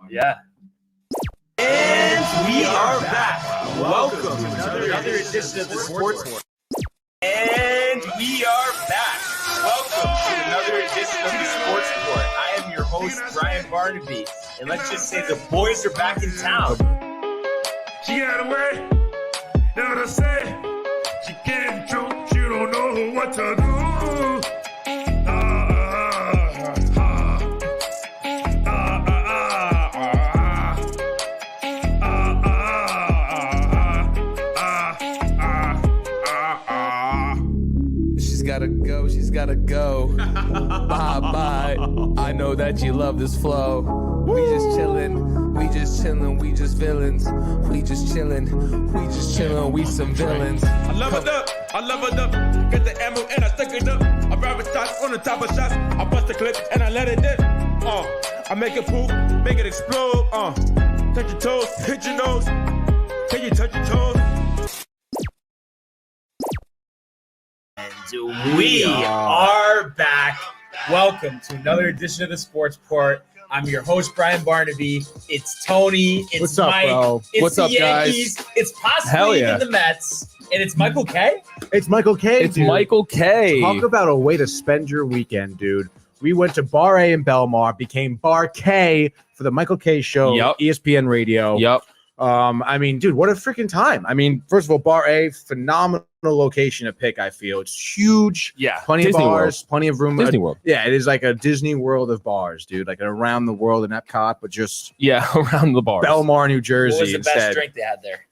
Yeah. And we are back. Welcome to another edition of the Sports Report. And we are back. Welcome to another edition of the Sports Report. I am your host, Brian Barnaby. And let's just say the boys are back in town. She got away. Know what I say? She can't choke. She don't know what to do. She's gotta go. Bye. I know that you love this flow. We just chillin', we just villains. We just chillin', we some villains. I leveled up, get the ammo and I stuck it up. I ride with shots on the top of shots. I bust the clip and I let it dip. I make it poop, make it explode. Touch your toes, hit your nose. Can you touch your toes? We are back. Welcome to another edition of the Sports Report. I'm your host, Brian Barnaby. It's Tony. It's What's up, Mike. bro? It's What's the up, Yankees. guys? It's possibly even the Mets. And it's Michael K. It's Michael K. It's dude. Michael K. Talk about a way to spend your weekend, dude. We went to Bar A in Belmar, became Bar K for the Michael K show, Yep. ESPN Radio. Yep. I mean, dude, what a freaking time. I mean, first of all, Bar A, phenomenal location to pick, I feel. It's huge. Yeah. Plenty Disney of bars, plenty of room. Disney World. Yeah, it is like a Disney World of bars, dude. Like an around the world in Epcot, but just Yeah, around the bars. Belmar, New Jersey What was the instead. best drink they had there?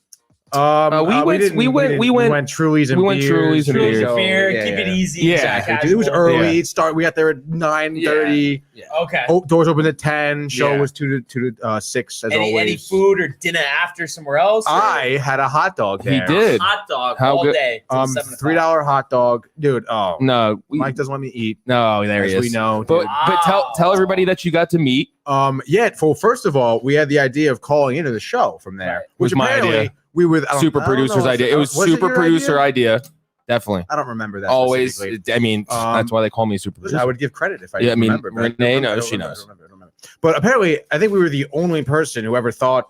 We went Truly's and went beers. Truly's and beers. So, Beer, yeah, keep it yeah. easy. Yeah, exactly. Dude, it was early. Yeah. We got there at 9:30. Okay. Doors opened at 10. Show Yeah. was 2 to 6 as Any always. food or dinner after somewhere else? Or I had a hot dog He there. did. hot dog How all good- day. till 7 o'clock. $3 hot dog, dude. Oh, No, Mike doesn't let me eat. no, there As he is. we know. But dude. tell everybody that you got to meet. Yeah. Well, first of all, we had the idea of calling into the show from there, Right. which Was my apparently idea. we were Super producer's idea. It was super producer idea. Definitely. I don't remember that. Always. specifically. I mean, that's why they call me super Listen, I producer. would give credit if I Yeah, I mean, remember. but Renee don't remember, knows, I she don't knows. remember. But apparently, I think we were the only person who ever thought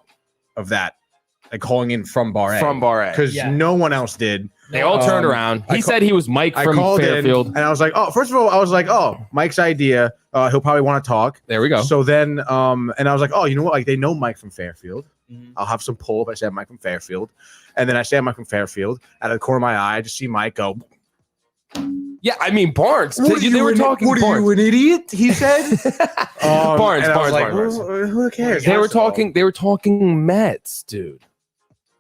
of that, like calling in from Bar A. From Bar A. Because Yeah. no one else did. They all turned around. He said he was Mike I from called Fairfield. in and I was like, oh, first of all, I was like, oh, Mike's idea. He'll probably want to talk. There we go. So then, and I was like, oh, you know what? Like they know Mike from Fairfield. Mhm. I'll have some pull if I say I'm Mike from Fairfield. And then I say I'm Mike from Fairfield. Out of the corner of my eye, I just see Mike go, Yeah, I mean, Barnes. What are They you, were an- talking what are Barnes. you, an idiot? He said. Barnes, and I was Barnes, like, Barnes. Who cares? They were First of all. talking. They were talking Mets, dude.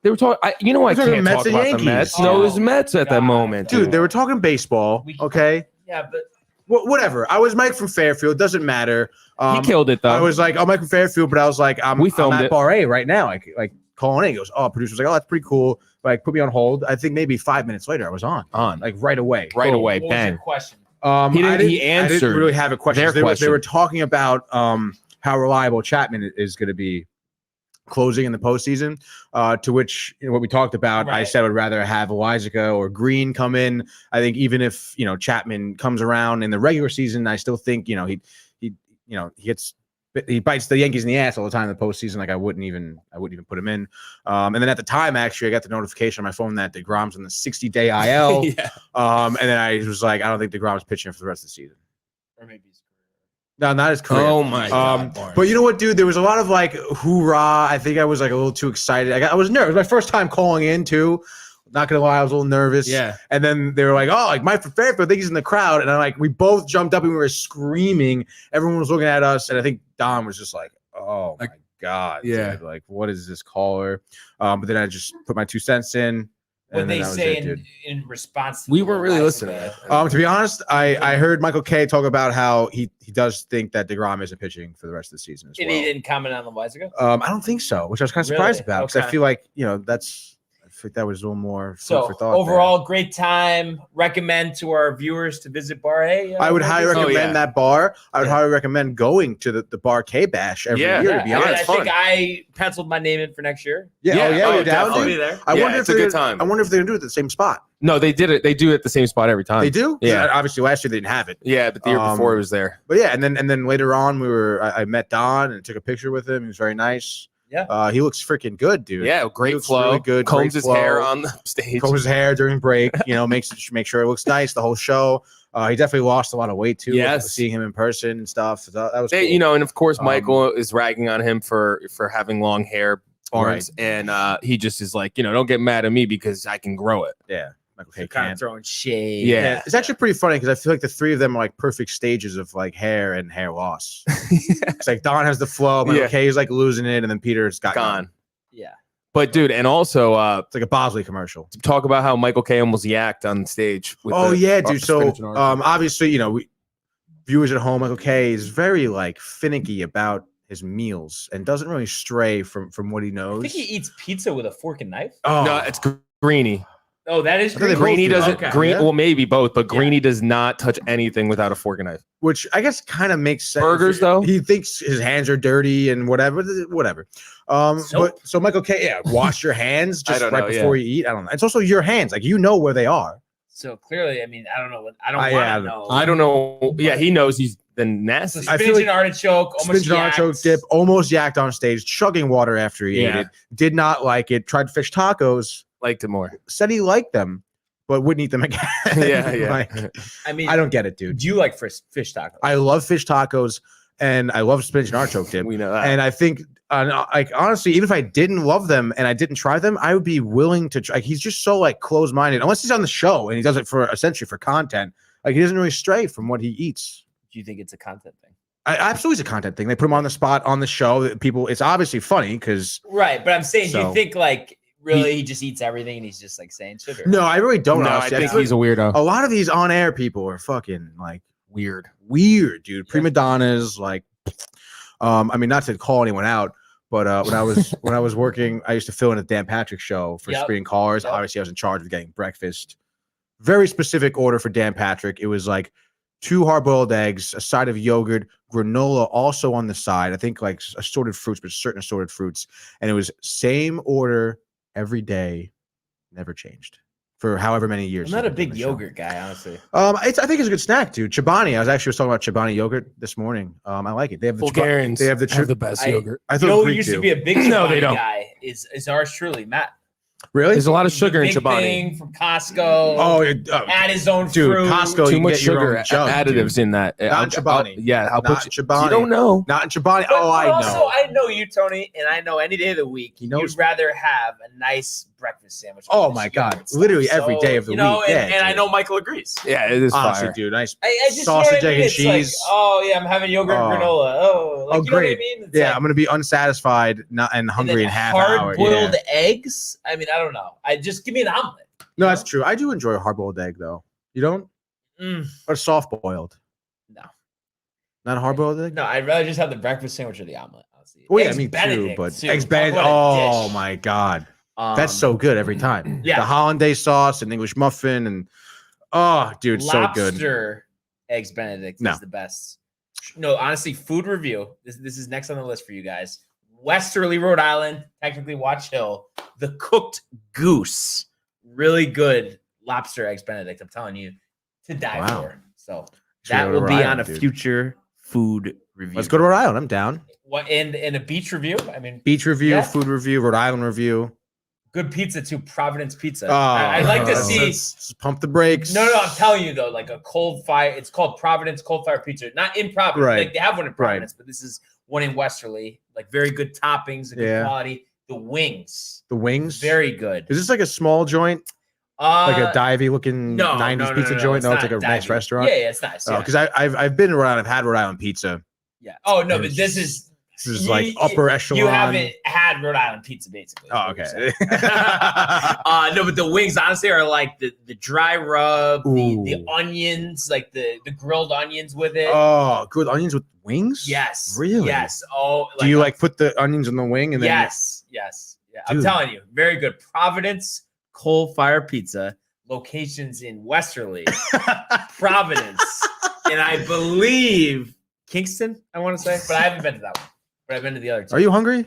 They were talking. You know, I They're talking can't Mets talk and about the Yankees. Mets. No, it was Mets at that God. moment, Dude, they were talking baseball. Okay. Yeah, but Whatever. I was Mike from Fairfield. Doesn't matter. He killed it though. I was like, oh, Mike from Fairfield, but I was like, I'm We filmed at it. Bar A right now. Like calling in. He goes, oh, producer's like, oh, that's pretty cool. Like, put me on hold. I think maybe 5 minutes later, I was on. like Like right away. right Boom. away, what was your bang. question? He I answered didn't really have a question. their They were question. talking about how reliable Chapman is going to be closing in the postseason. To which what we talked about, I Right. said I would rather have Loizaga or Green come in. I think even if Chapman comes around in the regular season, I still think he bites the Yankees in the ass all the time in the postseason. Like I wouldn't even put him in. And then at the time, actually, I got the notification on my phone that DeGrom's on the 60-day IL. Yeah. And then I was like, I don't think DeGrom's pitching for the rest of the season. Or maybe he's No, not his career. Oh my God, Barnes. But you know what, dude? There was a lot of like hoorah. I think I was like a little too excited. I was nervous. My first time calling in too. Not gonna lie, I was a little nervous. Yeah. And then they were like, "Oh, like Mike from Fairfield, I think he's in the crowd." And we both jumped up and we were screaming. Everyone was looking at us, and I think Don was just like, "Oh my God, yeah. dude, like what is this caller?" But then I just put my 2 cents in. What and they then that was say it, dude. in response to We weren't really Loizaga. listening. To be honest, I heard Michael K talk about how he does think that DeGrom isn't pitching for the rest of the season as And well. he didn't comment on the Loizaga? I don't think so, which I was kind of Really? surprised about because I Okay. feel like think that was a little more food So for thought overall, great time. Recommend to our viewers to visit Bar A. I would highly recommend that bar. I would highly recommend going to the Bar K Bash every year. To be honest, I think I penciled my name in for next year. You're down. I'll be there. I wonder if it's a good time. I wonder if they're gonna do it at the same spot. No, they did it. They do it at the same spot every time. They do. Yeah. Obviously, last year they didn't have it. Yeah, but the year before it was there. But yeah, and then later on I met Don and took a picture with him. He was very nice. Yeah. He looks freaking good, dude. Yeah, great flow. Really good. Combs his hair on the stage. Combs his hair during break. Make sure it looks nice the whole show. He definitely lost a lot of weight too. Yes. Seeing him in person and stuff. So that was cool. And of course Michael is ragging on him for having long hair, Barnes, and he just is like, don't get mad at me because I can grow it. Yeah. Michael K. Kind of throwing shade. Yeah. It's actually pretty funny because I feel like the three of them are like perfect stages of like hair and hair loss. It's like Don has the flow, Michael K is like losing it, and then Peter's gone. Yeah. But dude, and also it's like a Bosley commercial. Talk about how Michael K almost yacked on stage. With dude. So obviously, viewers at home, Michael K is very like finicky about his meals and doesn't really stray from what he knows. I think he eats pizza with a fork and knife. Oh no, it's Greeny. Oh, that is Greeny. Greeny doesn't. Okay. Well, maybe both, but Greeny does not touch anything without a fork and knife. Which I guess kind of makes sense. Burgers, though, he thinks his hands are dirty and whatever. So Michael K, wash your hands just before you eat. I don't know. It's also your hands, like where they are. So clearly, I mean, I don't know. I don't want to know. I don't know. Yeah, he knows he's been nasty. So spinach and artichoke, spinach and artichoke dip, almost yacked on stage, chugging water after he ate it. Did not like it. Tried fish tacos. Liked it more. Said he liked them, but wouldn't eat them again. Yeah. I mean, I don't get it, dude. Do you like fish tacos? I love fish tacos, and I love spinach and artichoke dip. We know that. And I think, honestly, even if I didn't love them and I didn't try them, I would be willing to try. He's just so closed-minded. Unless he's on the show and he does it essentially for content. Like he doesn't really stray from what he eats. Do you think it's a content thing? Absolutely, it's a content thing. They put him on the spot on the show. It's obviously funny because right. But I'm saying, do you think really he just eats everything and he's just saying shit? No, I really don't. No, I think he's a weirdo. A lot of these on-air people are fucking weird, dude. Prima donnas, I mean, not to call anyone out, but when I was working, I used to fill in a Dan Patrick show for screen callers. Yep. Obviously, I was in charge of getting breakfast. Very specific order for Dan Patrick. It was 2 hard-boiled eggs, a side of yogurt, granola also on the side. I think assorted fruits, but certain assorted fruits. And it was same order every day, never changed for however many years. I'm not a big yogurt guy, honestly. I think it's a good snack, dude. Chobani. I was talking about Chobani yogurt this morning. I like it. They have Bulgarians. They have the best yogurt. I thought who used to be a big Chobani guy is ours truly, Matt. Really? There's a lot of sugar in Chobani. Thing from Costco. Add his own fruit. Costco. Too much sugar additives in that. Not in Chobani. I'll put Chobani. You don't know. Not in Chobani. But I know. Also, I know you, Tony, and I know any day of the week you'd rather have a nice breakfast sandwich. Oh my God! Literally every day of the week. And I know Michael agrees. Yeah, it is honestly, fire. Dude. Nice I just sausage, egg, and cheese. I'm having yogurt and granola. You great. Know what I mean? It's I'm gonna be unsatisfied and hungry in half hour. Hard-boiled eggs. I mean, I don't know. Just give me an omelet. No, that's true. I do enjoy a hard-boiled egg, though. You don't? Or soft-boiled? No. Not a hard-boiled egg? No, I'd rather just have the breakfast sandwich or the omelet. Honestly. Well, yeah, me too. But eggs Benedict. Oh my God, that's so good every time. Yeah, the hollandaise sauce and English muffin and dude, so good. Lobster eggs Benedict is the best. No, honestly, food review. This is next on the list for you guys. Westerly, Rhode Island, technically Watch Hill. The cooked goose, really good lobster eggs Benedict. I'm telling you, to die for. So that will be on a future food review. Let's go to Rhode Island. I'm down. What and a beach review? I mean, beach review, food review, Rhode Island review. Good pizza too, Providence Pizza. I'd like to see. Let's pump the brakes. No, I'm telling you though, a cold fire. It's called Providence Cold Fire Pizza. Not in Providence. Right. They have one in Providence, but this is one in Westerly. Very good toppings and good quality. The wings. Very good. Is this a small joint? Like a divey looking 90s pizza joint? No, it's like a nice restaurant. Yeah, it's nice. Because I've been around. I've had Rhode Island pizza. Yeah. Oh no, but this is upper echelon. You haven't had Rhode Island pizza, basically. Oh, okay. No, but the wings honestly are the dry rub, the onions, the grilled onions with it. Oh, grilled onions with wings? Yes. Really? Yes. Oh, do you put the onions in the wing and then? Yes. Yeah, dude. I'm telling you, very good. Providence Coal Fire Pizza, locations in Westerly, Providence, and I believe Kingston, I want to say, but I haven't been to that one. But I've been to the other two. Are you hungry?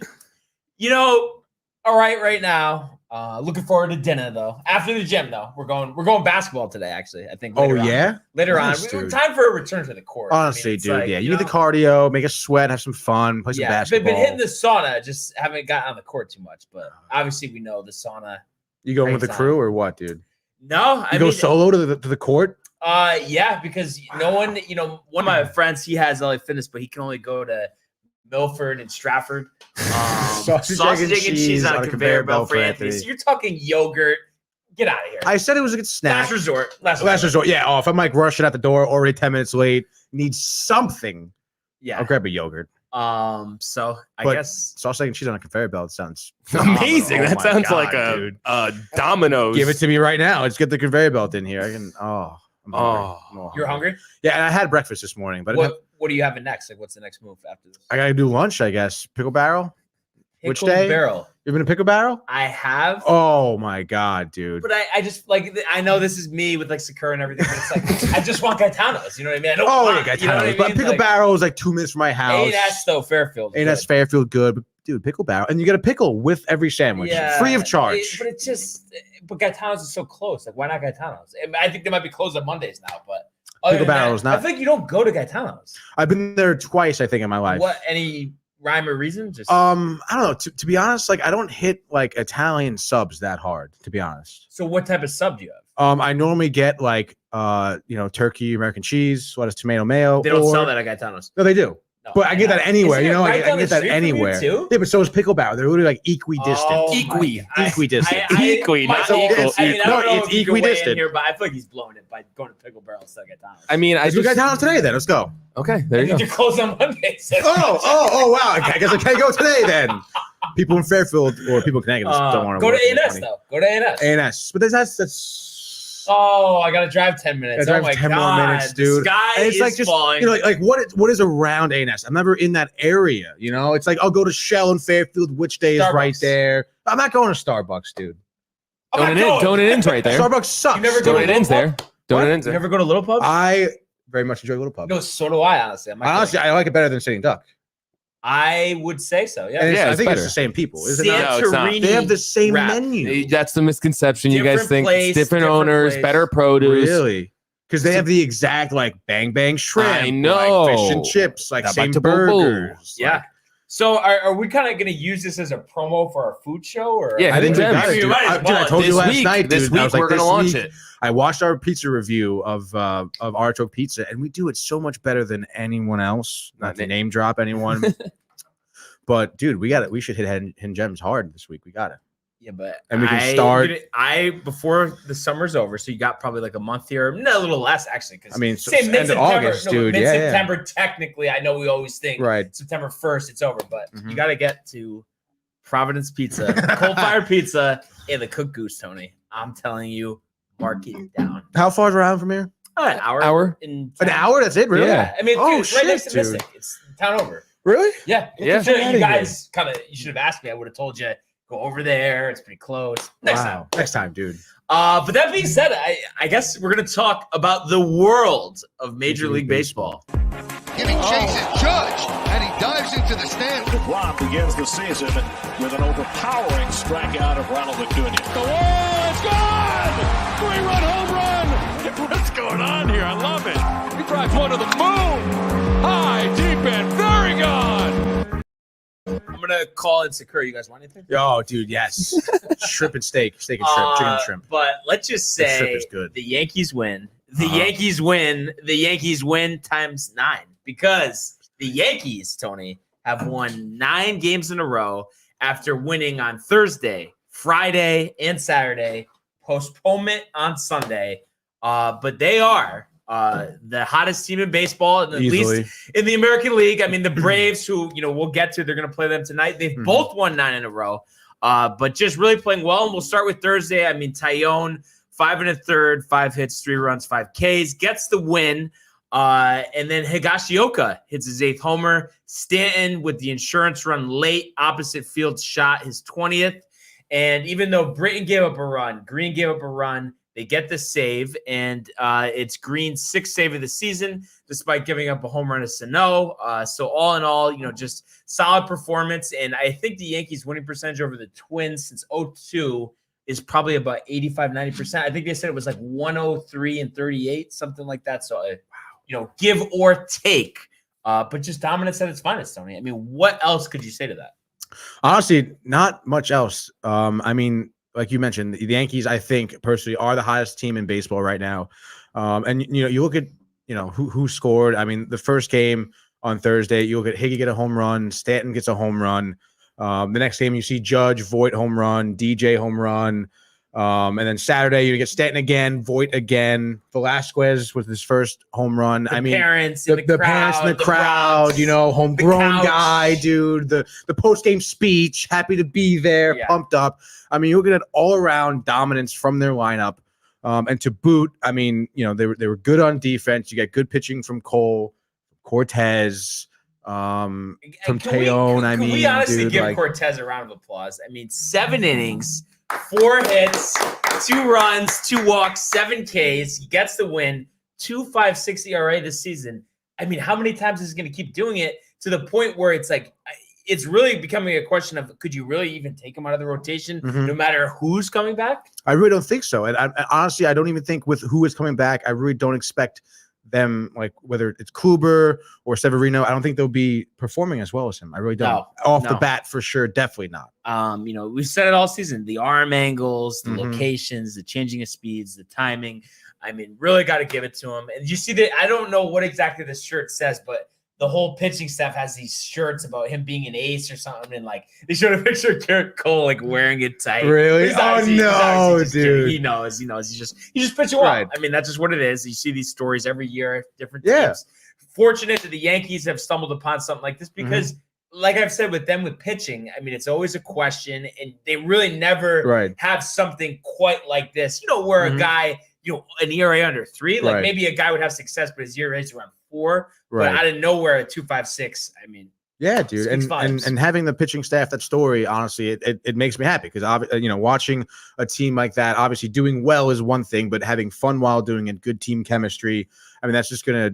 All right now. Looking forward to dinner though. After the gym though, we're going basketball today. Actually, I think. Oh yeah, later nice, on. dude. Time for a return to the court. Honestly, dude. You need the cardio, make a sweat, have some fun, play some basketball. Been hitting the sauna, just haven't gotten on the court too much. But obviously, we know the sauna. You going with the crew or what, dude? No, I go solo to the court. Yeah, because no one, one of my friends, he has LA Fitness, but he can only go to Milford and Stratford. Sausage, egg, and cheese on a conveyor belt for Anthony. So you're talking yogurt. Get out of here. I said it was a good snack. Last resort. Yeah. If I'm like rushing out the door, already 10 minutes late, need something. Yeah. I'll grab a yogurt. So I guess sausage, egg, and cheese on a conveyor belt sounds amazing. That sounds God, like a Domino's. Give it to me right now. Let's get the conveyor belt in here. I can. You're hungry? Yeah, and I had breakfast this morning. But what are you having next? Like, what's the next move after this? I gotta do lunch, I guess. Pickle barrel. Which day? Barrel. You've been to Pickle Barrel? I have. Oh my God, dude! But I just I know this is me with like Sakura and everything. But it's like I just want Gaetanos. You know what I mean? Gaetanos. You know what I mean? But Pickle Barrel is like 2 minutes from my house. A&S though, Fairfield. A&S Fairfield, good. But dude, Pickle Barrel, and you get a pickle with every sandwich, free of charge. But Gaetanos is so close. Like, why not Gaetanos? I think they might be closed on Mondays now, but Pickle Barrel is not. I think you don't go to Gaetanos. I've been there twice, I think, in my life. What? Any rhyme or reason? Just I don't know. To be honest, like I don't hit like Italian subs that hard. To be honest. So what type of sub do you have? I normally get like turkey, American cheese, lettuce, tomato, mayo. They don't sell that at Gaetanos. No, they do. No, but I get that anywhere. I can get that anywhere. Too? Yeah, but so is Pickle Barrel. They're literally like equidistant. Equidistant. It's equidistant. Here, but I feel like he's blowing it by going to Pickle Barrel instead of Gaetanos. I mean, let's go Gaetanos today then. Let's go. Okay, there you go. You're closed on Mondays. Oh, wow. I guess I can't go today then. People in Fairfield or people in Connecticut don't want to go to A&S though. Go to A&S. A&S, but that's. Oh, I gotta drive 10 minutes. Oh my 10 more minutes, dude. The sky is like just falling. Like what is around A&S? I'm never in that area. It's like I'll go to Shell in Fairfield. Which day is right there? I'm not going to Starbucks, dude. Donut Inn's right there. Starbucks sucks. You never go to Donut Inn's there. Donut Inn's there. You never go to Little Pub? I very much enjoy Little Pub. No, so do I. Honestly, I like it better than Sitting Duck. I would say so. Yeah, I think it's the same people. Is it not? No, it's not. They have the same menu. That's the misconception. You guys think place, different owners, better produce. Really? Because they have the exact like bang bang shrimp. I know. Like fish and chips, like same burgers. Yeah. Like, so are we kind of going to use this as a promo for our food show? Or yeah, I think we got it. I told you last night, dude. This week we're going to launch it. I watched our pizza review of Artichoke Pizza, and we do it so much better than anyone else. Not to name drop anyone. But dude, we got it. We should hit Hidden Gems hard this week. We got it. Yeah, but and we can start. Before the summer's over, so you got probably like a month here, a little less actually. Because end of August, dude. Mid-September, technically. I know we always think September 1st it's over, but you got to get to Providence Pizza, Coal Fire Pizza, and the Cook Goose, Tony. I'm telling you, mark it down. How far is around from here? An hour. An hour? That's it, really? Yeah. I mean, it's right next to Mystic. It's town over. Really? Yeah. You guys you should have asked me. I would have told you, go over there. It's pretty close. Next time, dude. But that being said, I guess we're going to talk about the world of Major League Baseball. Giving chases Judge, and he dives into the stands. DeGrom begins the season with an overpowering strikeout of Ronald Acuna. Oh, it's gone! 3-run home run! What's going on here? I love it. He drives one to the moon. High, deep, and very gone. I'm going to call in Sakura. You guys want anything? Oh, dude, yes. Shrimp and steak and shrimp, chicken and shrimp. But let's just say the Yankees win. The Yankees win. The Yankees win times 9 because the Yankees, Tony, have won 9 games in a row after winning on Thursday, Friday, and Saturday. Postponement on Sunday. But they are the hottest team in baseball, and at least in the American League. I mean, the Braves, who we'll get to, they're going to play them tonight. They've both won 9 in a row, but just really playing well. And we'll start with Thursday. I mean, Tyone, 5 1/3, 5 hits, 3 runs, 5 Ks, gets the win. And then Higashioka hits his 8th homer. Stanton with the insurance run late, opposite field shot, his 20th. And even though Britton gave up a run, Green gave up a run, they get the save, and it's Green's 6th save of the season, despite giving up a home run to Sano. So all in all, just solid performance. And I think the Yankees' winning percentage over the Twins since 2002 is probably about 85, 90%. I think they said it was like 103 and 38, something like that. So, give or take, but just dominance at its finest, Tony. I mean, what else could you say to that? Honestly, not much else. I mean, like you mentioned, the Yankees, I think personally, are the hottest team in baseball right now. And you look at who scored. I mean, the first game on Thursday, you look at Higgy get a home run, Stanton gets a home run. The next game, you see Judge, Voight home run, DJ home run. And then Saturday, you get Stanton again, Voight again. Velasquez was his first home run. The parents in the crowd, Bronx, homegrown guy, dude. The post game speech, happy to be there, pumped up. I mean, you look at all around dominance from their lineup, and to boot, I mean, they were good on defense. You get good pitching from Cole, Cortez, from Tejon. Can we honestly give Cortez a round of applause? I mean, 7 innings. 4 hits, 2 runs, 2 walks, 7 Ks. He gets the win. 2.56 ERA this season. I mean, how many times is he going to keep doing it to the point where it's like it's really becoming a question of could you really even take him out of the rotation no matter who's coming back? I really don't think so. And honestly, I don't even think with who is coming back, I really don't expect them, like whether it's Kluber or Severino, I don't think they'll be performing as well as him. I really don't. Off the bat, for sure, definitely not. We've said it all season: the arm angles, the locations, the changing of speeds, the timing. I mean, really got to give it to him. And you see that I don't know what exactly this shirt says, but the whole pitching staff has these shirts about him being an ace or something, and like they showed a picture of Garrett Cole like wearing it tight. Really? Oh no, dude! He knows. He's just pitching well. I mean, that's just what it is. You see these stories every year, different teams. Yeah. Fortunate that the Yankees have stumbled upon something like this because, like I've said with them with pitching, I mean, it's always a question, and they really never have something quite like this. Where a guy, an ERA under 3, like maybe a guy would have success, but his ERA is around 4. But out of nowhere at 2.56, I mean, yeah, dude, and having the pitching staff, that story, honestly, it makes me happy because watching a team like that, obviously doing well is one thing, but having fun while doing it, good team chemistry, I mean, that's just gonna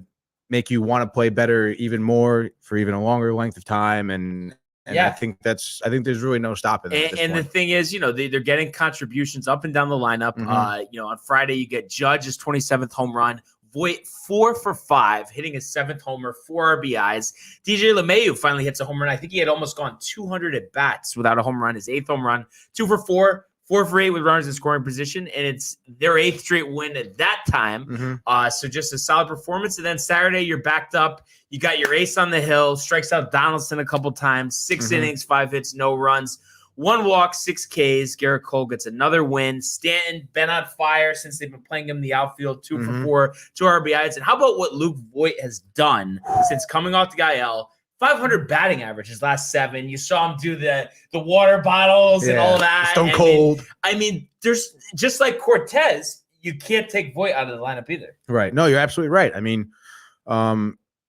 make you want to play better even more for even a longer length of time, and I think there's really no stopping it. And the thing is, they're getting contributions up and down the lineup. On Friday you get Judge's 27th home run. Voight 4 for 5, hitting his 7th homer, 4 RBIs. DJ LeMahieu finally hits a home run. I think he had almost gone 200 at bats without a home run. His 8th home run, 2 for 4, 4 for 8 with runners in scoring position, and it's their 8th straight win at that time. So just a solid performance. And then Saturday, you're backed up. You got your ace on the hill, strikes out Donaldson a couple times, 6 innings, 5 hits, no runs. 1 walk, 6 Ks. Garrett Cole gets another win. Stanton been on fire since they've been playing him in the outfield. 2 for 4, 2 RBIs. And how about what Luke Voight has done since coming off the IL? 500 batting average his last 7. You saw him do the water bottles and all that. Stone cold. I mean, there's just like Cortez, you can't take Voight out of the lineup either. Right. No, you're absolutely right. I mean,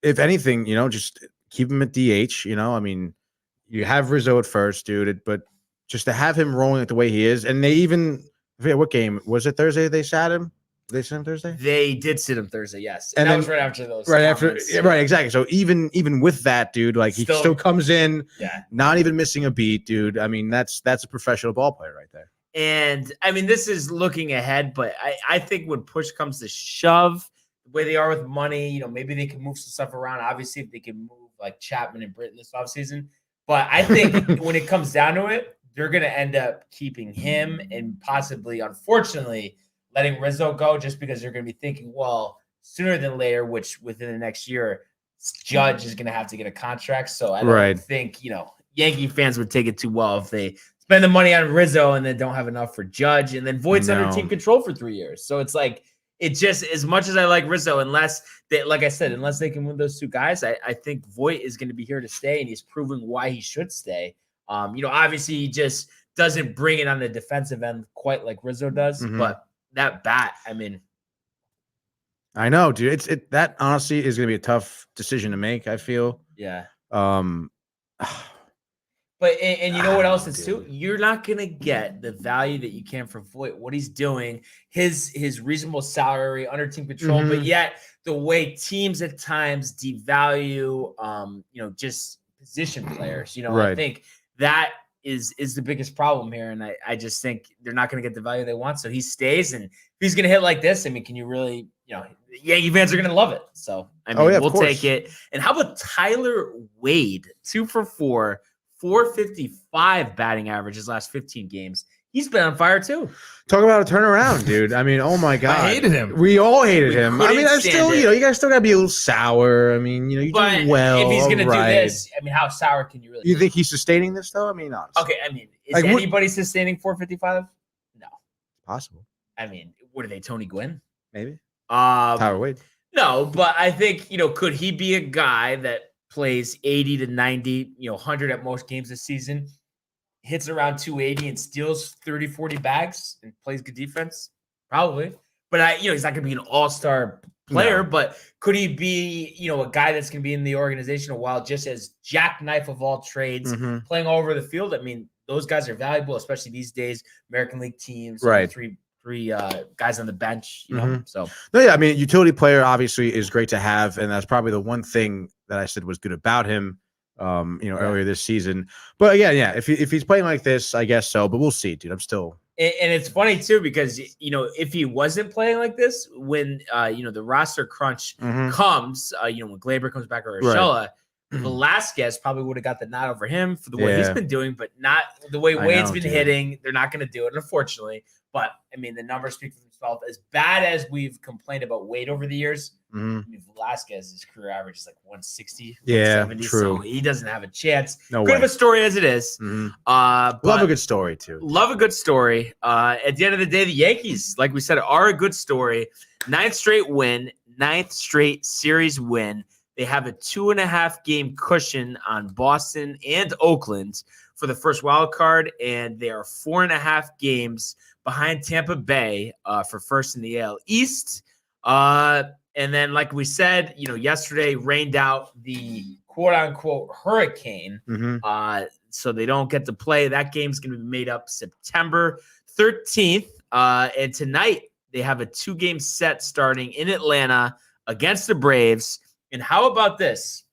if anything, just keep him at DH. I mean, you have Rizzo at first, dude, but just to have him rolling it the way he is, and they even I forget what game was it Thursday they sat him. Did they sit him Thursday? They did sit him Thursday, yes. And that was right after those. Right comments. Right, exactly. So even with that, dude, like he still comes in, not even missing a beat, dude. I mean, that's a professional ball player right there. And I mean, this is looking ahead, but I think when push comes to shove, the way they are with money, maybe they can move some stuff around. Obviously, if they can move like Chapman and Britton this offseason. But I think when it comes down to it, they're going to end up keeping him and possibly, unfortunately, letting Rizzo go just because they're going to be thinking, well, sooner than later, which within the next year, Judge is going to have to get a contract. So I don't think, Yankee fans would take it too well if they spend the money on Rizzo and then don't have enough for Judge. And then Voight's under team control for 3 years. So it's like, it just, as much as I like Rizzo, unless they can win those 2 guys, I think Voight is going to be here to stay, and he's proving why he should stay. Obviously he just doesn't bring it on the defensive end quite like Rizzo does, but that bat, I mean, I know, dude. That honestly is going to be a tough decision to make, I feel. Yeah. But and you know what else is too? You're not gonna get the value that you can for Voight, what he's doing, his reasonable salary under team control, but yet the way teams at times devalue just position players. I think that is the biggest problem here. And I just think they're not gonna get the value they want. So he stays, and if he's gonna hit like this, I mean, can you really, Yankee fans are gonna love it. So I mean, we'll take it. And how about Tyler Wade, 2 for 4. 455 batting average his last 15 games. He's been on fire too. Talk about a turnaround, dude. I mean, oh my God. I hated him. We all hated him. I mean, I still, you guys still got to be a little sour. I mean, you're doing well. If he's going to do this, I mean, how sour can you really You think he's sustaining this, though? I mean, honestly. Okay, I mean, is anybody sustaining 455? No. Possible. I mean, what are they, Tony Gwynn? Maybe. Tyler Wade. No, but I think, could he be a guy that plays 80 to 90, 100 at most games this season, hits around 280 and steals 30, 40 bags and plays good defense? Probably. But he's not going to be an all-star player, but could he be, a guy that's going to be in the organization a while just as jackknife of all trades, playing all over the field? I mean, those guys are valuable, especially these days, American League teams, right? Three guys on the bench, So no, yeah, I mean, utility player obviously is great to have, and that's probably the one thing that I said was good about him, earlier this season. But again, yeah, if he's playing like this, I guess so. But we'll see, dude. I'm still. And it's funny too because if he wasn't playing like this, when the roster crunch comes, when Glaber comes back or Urshela, Velasquez probably would have got the nod over him for the way he's been doing, but not the way Wade's been hitting. They're not going to do it, unfortunately. But I mean, the numbers speak for themselves. As bad as we've complained about Wade over the years, I mean, Velasquez's career average is like 160, 170. True. So he doesn't have a chance. No good way. of a story as it is. Love a good story too. Love a good story. At the end of the day, the Yankees, like we said, are a good story. 9th straight win, 9th straight series win. They have a 2.5 game cushion on Boston and Oakland for the first wild card, and they are 4.5 games behind Tampa Bay for first in the AL East. And then, like we said, yesterday rained out the quote-unquote hurricane, so they don't get to play. That game's going to be made up September 13th. And tonight, they have a 2-game set starting in Atlanta against the Braves. And how about this?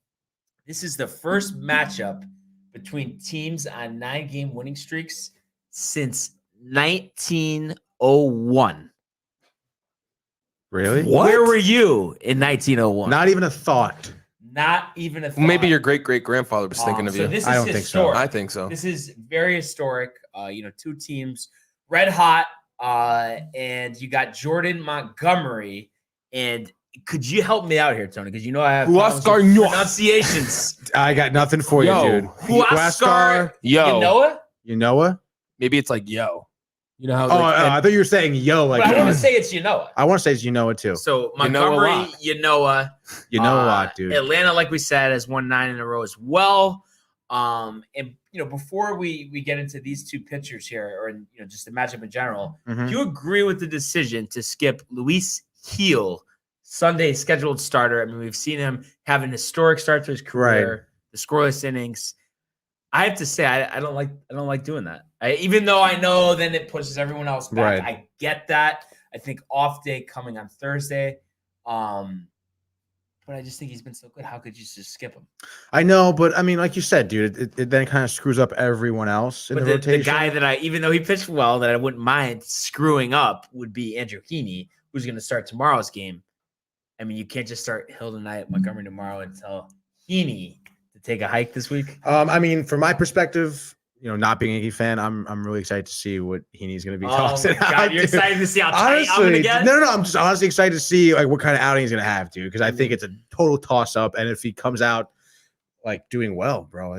This is the first matchup between teams on 9-game winning streaks since 1901. Really? What? Where were you in 1901? Not even a thought. Not even a thought. Maybe your great-great-grandfather was thinking of you. This is I don't think so. I think so. This is very historic. 2 teams, red hot, and you got Jordan Montgomery. And could you help me out here, Tony? Because I have pronunciations. I got nothing for you, dude. Huascar Yanoa? Maybe it's like yo. You know how? I thought you were saying yo. Like, but I want to say it's Yanoa. I want to say it's Yanoa too. So Montgomery, Yanoa. You know a lot, dude. Atlanta, like we said, has won 9 in a row as well. And before we get into these 2 pitchers here, or just the matchup in general, do you agree with the decision to skip Luis Gil, Sunday scheduled starter? I mean, we've seen him have an historic start to his career, the scoreless innings. I have to say, I don't like doing that. Even though I know then it pushes everyone else back. Right. I get that. I think off day coming on Thursday. But I just think he's been so good. How could you just skip him? I know, but I mean, like you said, dude, it then kind of screws up everyone else in the rotation. The guy that even though he pitched well, that I wouldn't mind screwing up would be Andrew Heaney, who's going to start tomorrow's game. I mean, you can't just start Hill tonight, Montgomery tomorrow, and tell Heaney to take a hike this week. I mean, from my perspective, not being a Yankee fan, I'm really excited to see what Heaney's going to be tossing out. You're excited to see how tight I'm going to get? No. I'm just honestly excited to see what kind of outing he's going to have, dude, because I think it's a total toss-up, and if he comes out doing well, bro,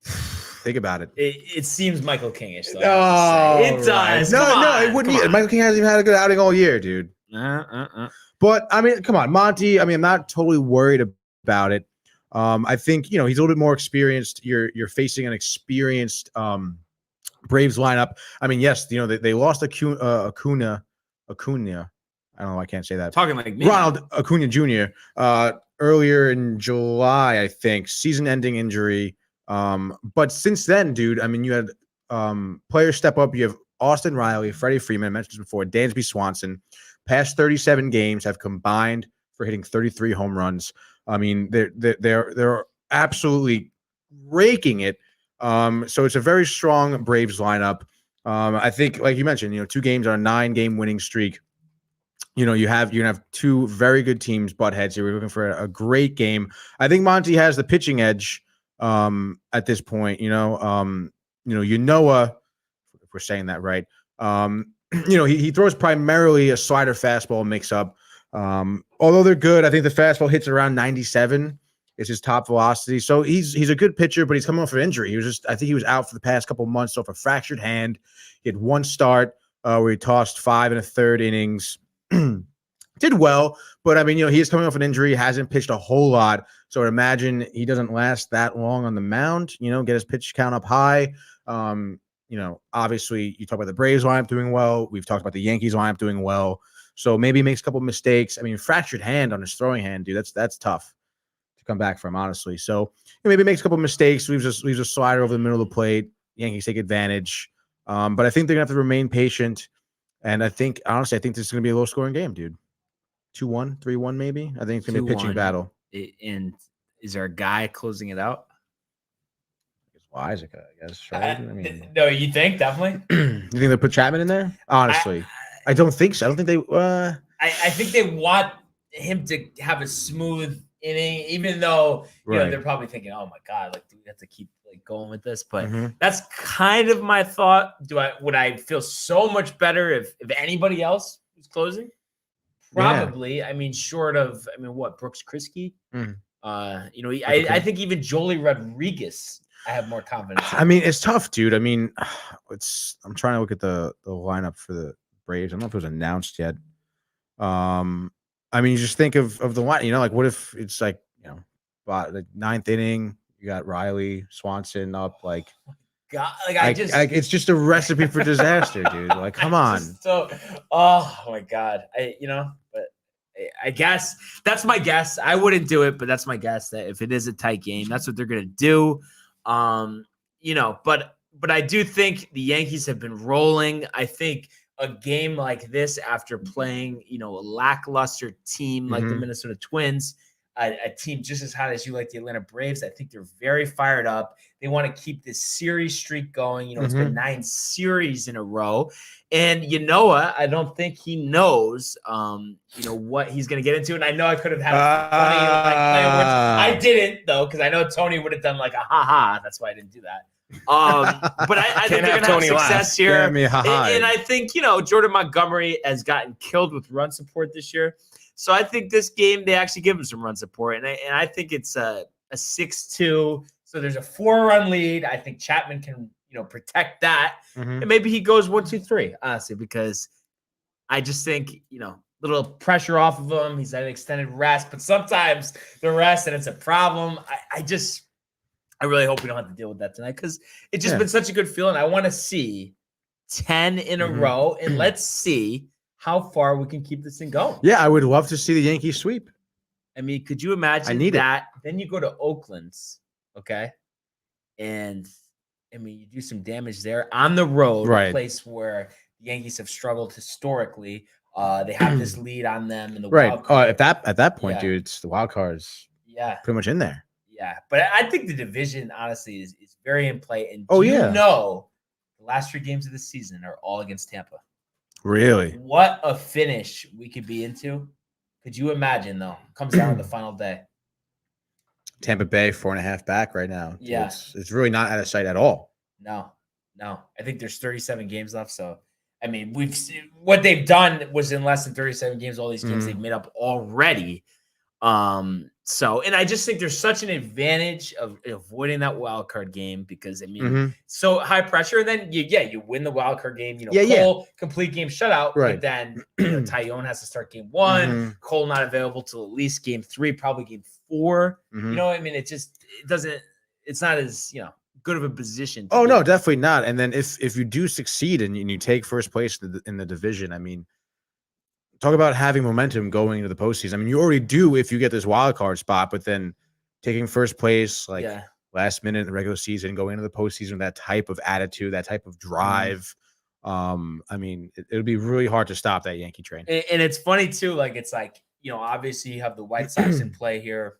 think about it. It seems Michael King-ish, though. Oh, it does. No, it wouldn't either. Michael King hasn't even had a good outing all year, dude. But I mean, come on, Monty. I mean, I'm not totally worried about it. I think he's a little bit more experienced. You're facing an experienced Braves lineup. I mean, yes, they lost Acuna. I don't know. I can't say that. Talking like me. Ronald Acuna Jr. Earlier in July, I think, season-ending injury. But since then, dude, I mean, you had players step up. You have Austin Riley, Freddie Freeman, I mentioned this before, Dansby Swanson, past 37 games have combined for hitting 33 home runs. I mean, they're absolutely raking it. So it's a very strong Braves lineup. I think, like you mentioned, 2 games on a 9-game winning streak. You're gonna have 2 very good teams butt heads here. We're looking for a great game. I think Monty has the pitching edge at this point. Yanoa, if we're saying that right. He throws primarily a slider fastball mix up. Although they're good, I think the fastball hits around 97 is his top velocity. So he's a good pitcher, but he's coming off an injury. I think he was out for the past couple of months off a fractured hand. He had 1 start where he tossed 5 1/3 innings. Did well, but I mean, he is coming off an injury, hasn't pitched a whole lot. So I'd imagine he doesn't last that long on the mound, get his pitch count up high. Obviously you talk about the Braves lineup doing well. We've talked about the Yankees lineup doing well. So maybe he makes a couple of mistakes. I mean, fractured hand on his throwing hand, dude, that's tough to come back from, honestly. So maybe makes a couple of mistakes, leaves a slider over the middle of the plate. Yankees take advantage. But I think they're gonna have to remain patient. And I think this is gonna be a low scoring game, dude. 2-1, 3-1, maybe. I think it's gonna be a pitching battle. And is there a guy closing it out? Isaac, I guess. Right? No, you think definitely? You think they put Chapman in there? Honestly, I don't think so. I don't think they. I think they want him to have a smooth inning, even though they're probably thinking, "Oh my God, do we have to keep going with this?" But that's kind of my thought. Would I feel so much better if anybody else was closing? Probably. Yeah. I mean, short of what, Brooks Kriske? I think even Jolie Rodriguez, I have more confidence in. I mean, it's tough, dude. I mean, I'm trying to look at the lineup for the Braves. I don't know if it was announced yet. I mean, you just think of the line, what if it's the 9th inning, you got Riley, Swanson up, God, it's just a recipe for disaster, dude. Come on. Oh my God. But I guess that's my guess. I wouldn't do it, but that's my guess that if it is a tight game, that's what they're going to do. But I do think the Yankees have been rolling. I think a game like this, after playing, a lackluster team like the Minnesota Twins, a team just as hot as you like the Atlanta Braves, I think they're very fired up. They want to keep this series streak going. It's been 9 series in a row. And I don't think he knows, what he's going to get into. And I know I could have had a funny play words. I didn't, though, because I know Tony would have done a ha-ha. That's why I didn't do that. But I think they're going to have success here. And I think, Jordan Montgomery has gotten killed with run support this year. So I think this game, they actually give him some run support. And I think it's a 6-2. So there's a 4-run lead. I think Chapman can, protect that. And maybe he goes 1-2-3, honestly, because I just think, little pressure off of him. He's at an extended rest, but sometimes the rest, and it's a problem. I really hope we don't have to deal with that tonight, because it's just been such a good feeling. I want to see 10 in a row, and let's see how far we can keep this thing going. Yeah, I would love to see the Yankees sweep. I mean, could you imagine that? Then you go to Oakland's, okay? And, you do some damage there on the road, a place where the Yankees have struggled historically. They have this lead on them in the wild card. At that point, dude, it's the wild cards. Yeah, pretty much in there. Yeah, but I think the division, honestly, is very in play. And the last 3 games of the season are all against Tampa. Really? What a finish we could be into. Could you imagine, though? Comes down to the final day. Tampa Bay 4.5 back right now. Yeah. It's really not out of sight at all. No. I think there's 37 games left. So, we've seen what they've done was in less than 37 games. All these games they've made up already. And I just think there's such an advantage of avoiding that wild card game, because so high pressure. And then you win the wild card game. Cole complete game shutout. Right. But then Tyone has to start game 1. Cole not available till at least game 3, probably game 4. It's not as good of a position. Oh no, definitely not. And then if you do succeed and you take first place in the division, talk about having momentum going into the postseason. You already do if you get this wild card spot, but then taking first place, last minute in the regular season, going into the postseason with that type of attitude, that type of drive. I mean, it would be really hard to stop that Yankee train. And it's funny too. Like it's like, obviously you have the White Sox in play here.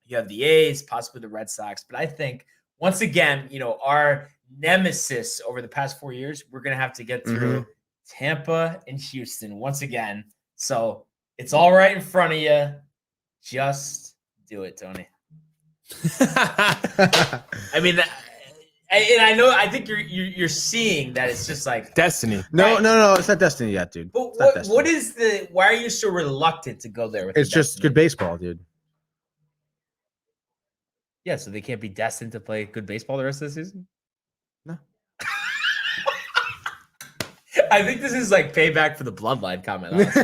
You have the A's, possibly the Red Sox. But I think once again, our nemesis over the past 4 years, we're gonna have to get through Tampa and Houston once again. So it's all right in front of you. Just do it, Tony. I mean, and I think you're seeing that it's just like destiny. No, it's not destiny yet, dude. But what is why are you so reluctant to go there with it's just good baseball, dude. Yeah, so they can't be destined to play good baseball the rest of the season? No. I think this is like payback for the bloodline comment. Honestly.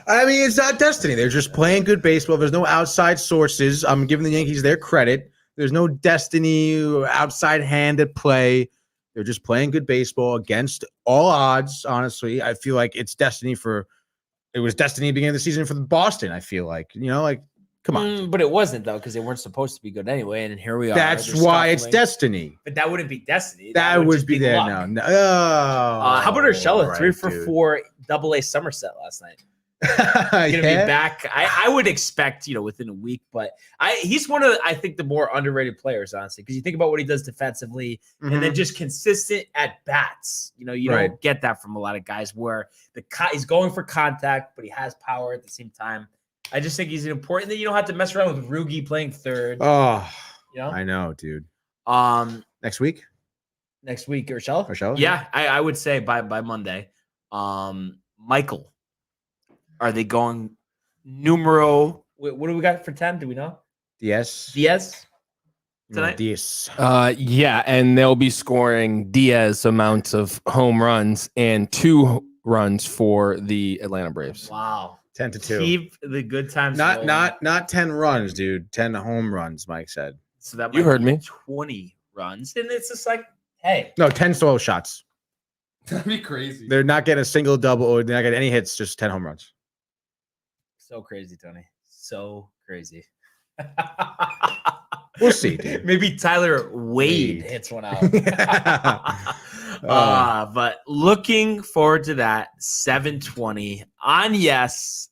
I mean, it's not destiny. They're just playing good baseball. There's no outside sources. I'm giving the Yankees their credit. There's no destiny or outside hand at play. They're just playing good baseball against all odds, honestly. I feel like it was destiny at the beginning of the season for Boston, I feel like. Come on. But it wasn't, though, because they weren't supposed to be good anyway, and here we are. That's why it's destiny. But that wouldn't be destiny. That would be there now. No. How about Urshela? Right, 3 for 4 AA Somerset last night. Gonna be back. I would expect, within a week, but he's one of, I think, the more underrated players, honestly, because you think about what he does defensively and then just consistent at bats. You don't get that from a lot of guys where he's going for contact, but he has power at the same time. I just think he's important that you don't have to mess around with Rugi playing third. Oh, I know, dude. Next week, Urshela? Yeah, I would say by Monday. Michael. Are they going numero? What do we got for 10? Do we know? Diaz tonight? Diaz. Yeah, and they'll be scoring Diaz amounts of home runs and 2 runs for the Atlanta Braves. Wow. 10-2. Keep the good times. Not 10 runs, dude. 10 home runs, Mike said. So that you heard me. 20 runs, and it's just like, hey. No, 10 solo shots. That'd be crazy. They're not getting a single double, or they're not getting any hits. Just 10 home runs. So crazy, Tony. So crazy. We'll see, dude. Maybe Tyler Wade hits one out. But looking forward to that 7:20 on Yes.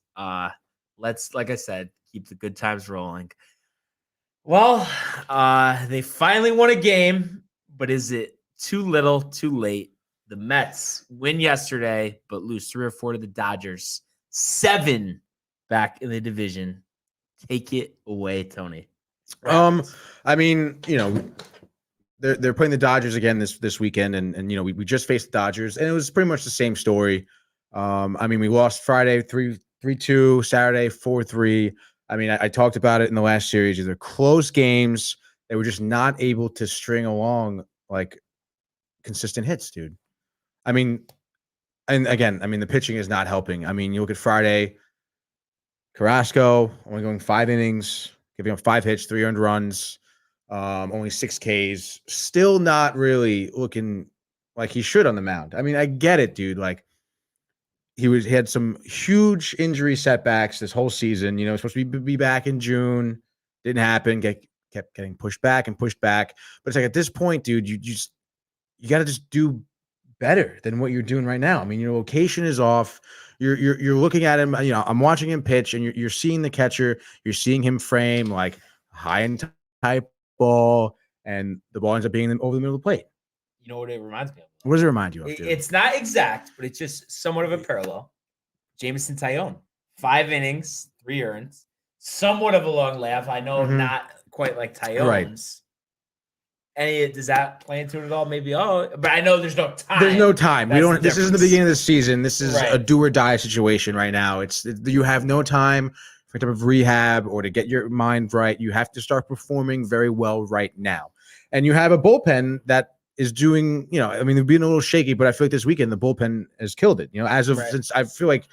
Let's, like I said, keep the good times rolling. Well, they finally won a game, but is it too little, too late? The Mets win yesterday, but lose 3 or 4 to the Dodgers. 7 back in the division. Take it away, Tony. I mean, they're playing the Dodgers again this weekend, and we just faced the Dodgers, and it was pretty much the same story. I mean, we lost Friday 3-2, Saturday 4-3. I mean, I talked about it in the last series. These are close games. They were just not able to string along like consistent hits, dude. I mean, and again, the pitching is not helping. I mean, you look at Friday, Carrasco only going 5 innings, giving up 5 hits, 3 earned runs, only 6 Ks. Still not really looking like he should on the mound. I mean, I get it, dude. Like he had some huge injury setbacks this whole season. Supposed to be back in June, didn't happen. Kept getting pushed back. But it's like at this point, dude, you got to just do better than what you're doing right now. I mean, your location is off. You're looking at him. I'm watching him pitch, and you're seeing the catcher. You're seeing him frame like high and tight ball, and the ball ends up being over the middle of the plate. You know what it reminds me of? What does it remind you of, dude? It's not exact, but it's just somewhat of a parallel. Jameson Taillon, 5 innings, 3 earns, somewhat of a long laugh. I know not quite like Taillon's. Does that play into it at all? Maybe. But I know there's no time. There's no time. This isn't the beginning of the season. This is a do or die situation right now. You have no time for type of rehab or to get your mind right. You have to start performing very well right now. And you have a bullpen that is doing, they've been a little shaky, but I feel like this weekend the bullpen has killed it. Since I feel like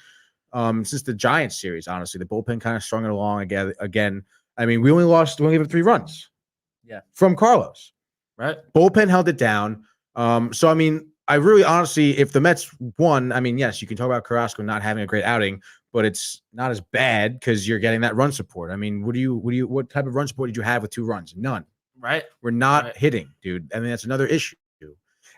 since the Giants series, honestly, the bullpen kind of strung it along again. I mean, we only gave up 3 runs. Yeah. From Carlos. Right. Bullpen held it down. So, I mean, I really honestly, if the Mets won, I mean, yes, you can talk about Carrasco not having a great outing, but it's not as bad because you're getting that run support. I mean, what type of run support did you have with 2 runs? None. Right. We're not hitting, dude. I mean, that's another issue.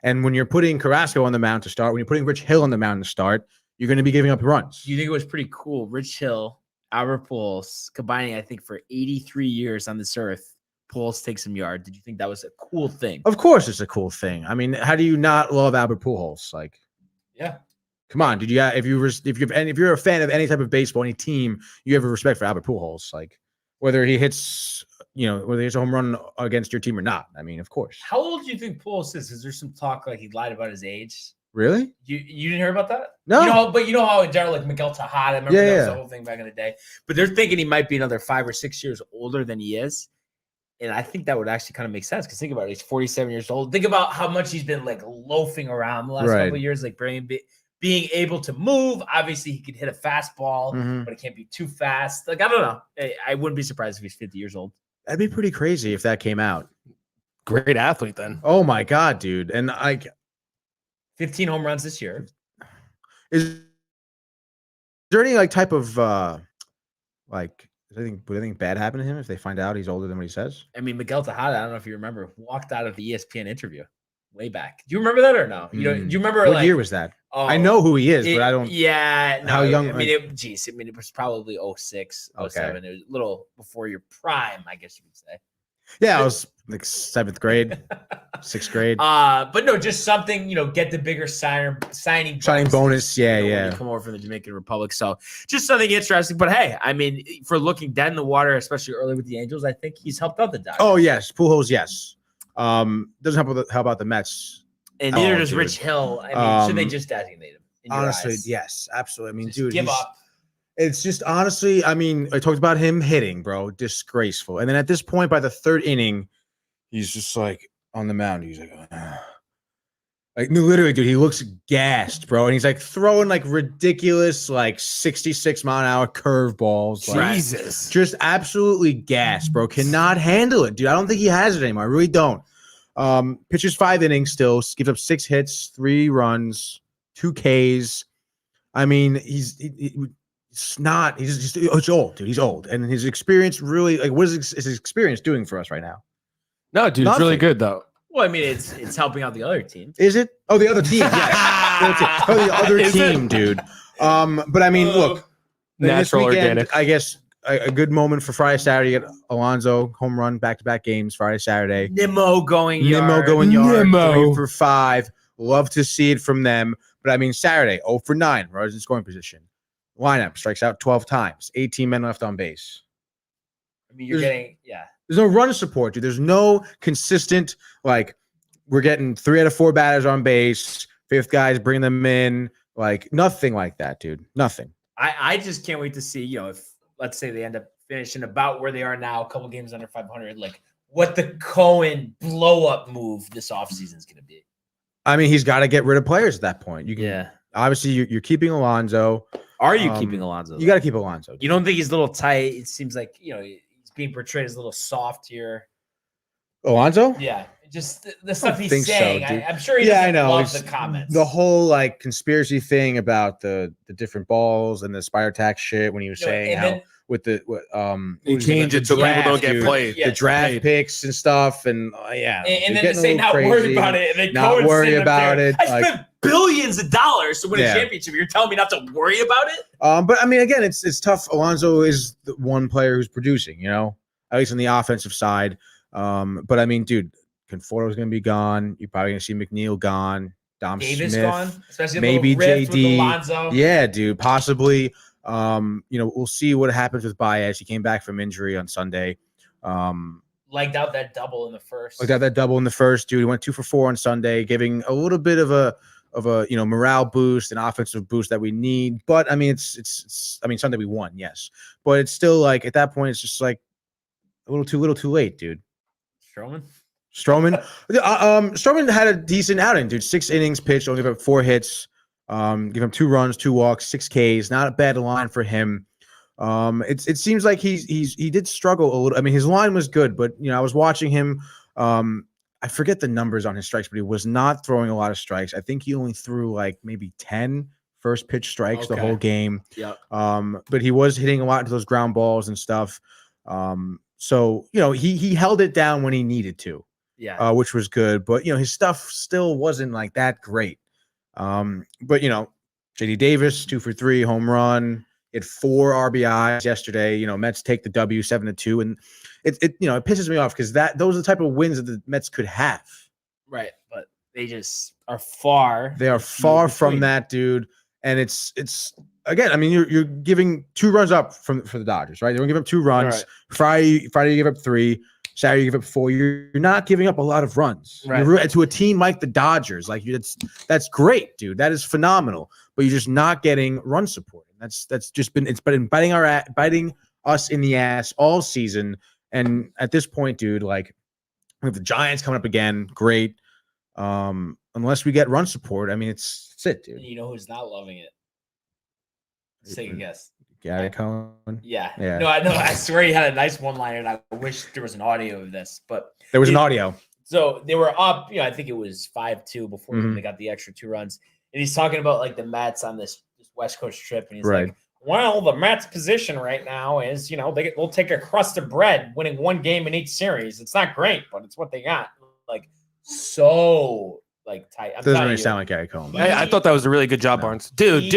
And when you're putting Carrasco on the mound to start, when you're putting Rich Hill on the mound to start, you're going to be giving up runs. Do you think it was pretty cool? Rich Hill, Albert Pujols combining, I think, for 83 years on this earth. Pujols takes some yard. Did you think that was a cool thing? Of course, it's a cool thing. I mean, how do you not love Albert Pujols? Like, yeah. Come on, dude. Yeah, if you're a fan of any type of baseball, any team, you have a respect for Albert Pujols. Like, whether he hits, whether he hits a home run against your team or not. I mean, of course. How old do you think Pujols is? Is there some talk like he lied about his age? Really? You didn't hear about that? No. But you know how in general, like Miguel Tejada, remember that was the whole thing back in the day. But they're thinking he might be another 5 or 6 years older than he is. And I think that would actually kind of make sense because think about it. He's 47 years old. Think about how much he's been like loafing around the last couple of years, like being able to move. Obviously, he could hit a fastball, but it can't be too fast. Like, I don't know. I wouldn't be surprised if he's 50 years old. That'd be pretty crazy if that came out. Great athlete then. Oh my God, dude. And 15 home runs this year. Is there any type of would anything bad happen to him if they find out he's older than what he says? I mean, Miguel Tejada, I don't know if you remember, walked out of the ESPN interview way back. Do you remember that or no? Do you remember what year was that? Oh, I know who he is, but I don't. Yeah, no, how young? I mean, it was probably 06, 07. It was a little before your prime, I guess you would say. Yeah, I was like 7th grade, 6th grade. But no, just something, get the bigger signing bonus. Yeah, when you come over from the Dominican Republic. So just something interesting. But hey, I mean, for looking dead in the water, especially early with the Angels, I think he's helped out the Dodgers. Oh yes, Pujols, yes. Doesn't help out the Mets. And neither does Rich Hill. I mean, should they just designate him? Honestly, yes, absolutely. I mean, just give up. It's just honestly, I mean, I talked about him hitting, bro, disgraceful. And then at this point, by the 3rd inning, he's just like on the mound. He's like, like no, literally, dude, he looks gassed, bro. And he's like throwing like ridiculous, like 66-mile-an-hour curveballs. Jesus, just absolutely gassed, bro. Cannot handle it, dude. I don't think he has it anymore. I really don't. Pitches 5 innings still, gives up 6 hits, 3 runs, 2 Ks. I mean, it's old, dude. He's old. And his experience really, like, what is his experience doing for us right now? No, dude, it's really good, though. Well, I mean, it's helping out the other team. Is it? Oh, the other team. Yes. The other team, dude. But I mean, look, natural, this weekend, organic. I guess a good moment for Friday, Saturday. You get Alonso home run, back-to-back games, Friday, Saturday. Nimmo going yard. 3 for 5. Love to see it from them. But I mean, Saturday, 0 for 9, runners in scoring position. Lineup strikes out 12 times, 18 men left on base. I mean, there's no run support, dude. There's no consistent, like, we're getting 3 out of 4 batters on base, 5th guys, bring them in, like, nothing like that, dude. Nothing. I just can't wait to see, if, let's say they end up finishing about where they are now, a couple games under 500, like, what the Cohen blow-up move this offseason is going to be. I mean, he's got to get rid of players at that point. Obviously, you're keeping Alonso. Are you keeping Alonso? You got to keep Alonso. You don't think he's a little tight? It seems like, he's being portrayed as a little soft here. Alonso? Yeah. Just the stuff he's saying. So, I'm sure he doesn't love the comments. The whole, like, conspiracy thing about the different balls and the spider tax shit when he was saying how with he changed it so people don't get played. The draft picks and stuff. And, and then to say not worry about it. And then not worry about it. I spent billions of dollars to win a championship. You're telling me not to worry about it? But I mean, again, it's tough. Alonso is the one player who's producing, at least on the offensive side. But I mean, dude, Conforto's going to be gone. You're probably going to see McNeil gone. Davis Smith gone, especially maybe JD. Alonso. Yeah, dude, possibly. We'll see what happens with Baez. He came back from injury on Sunday. Legged out that double in the first. Dude. He went 2 for 4 on Sunday, giving a little bit of a morale boost, an offensive boost that we need. But I mean, it's Sunday we won, yes, but it's still like at that point it's just like a little too late, dude. Stroman had a decent outing, dude. 6 innings pitched, only gave up 4 hits, give him 2 runs, 2 walks, 6 Ks. Not a bad line for him. It seems like he did struggle a little. I mean, his line was good, but I was watching him. I forget the numbers on his strikes, but he was not throwing a lot of strikes. I think he only threw like maybe 10 first pitch strikes the whole game. Yeah. But he was hitting a lot into those ground balls and stuff. So, he held it down when he needed to, which was good. But, his stuff still wasn't like that great. But, J.D. Davis, 2 for 3, home run. He had 4 RBIs yesterday. Mets take the W 7-2. And it pisses me off because those are the type of wins that the Mets could have. Right. But they just are far. They are far from that, dude. And it's again, I mean, you're giving 2 runs up for the Dodgers, right? They're gonna give up 2 runs. Right. Friday you give up 3. Saturday you give up 4. You're not giving up a lot of runs. Right. To a team like the Dodgers. Like that's great, dude. That is phenomenal. But you're just not getting run support. That's just been biting us in the ass all season. And at this point, dude, like we have the Giants coming up again. Great. Unless we get run support, I mean, it's it, dude. You know who's not loving it? Take a guess. Gary Cohen. Yeah. No, I know. I swear he had a nice one-liner, and I wish there was an audio of this, but there was an audio. So they were up. I think it was 5-2 before they got the extra 2 runs, and he's talking about like the Mets on this West Coast trip, and he's like, "Well, the Mets' position right now is, they'll take a crust of bread, winning 1 game in each series. It's not great, but it's what they got." Like so. Like tight. Doesn't really sound like Gary Cohen. I thought that was a really good job, Barnes. Dude.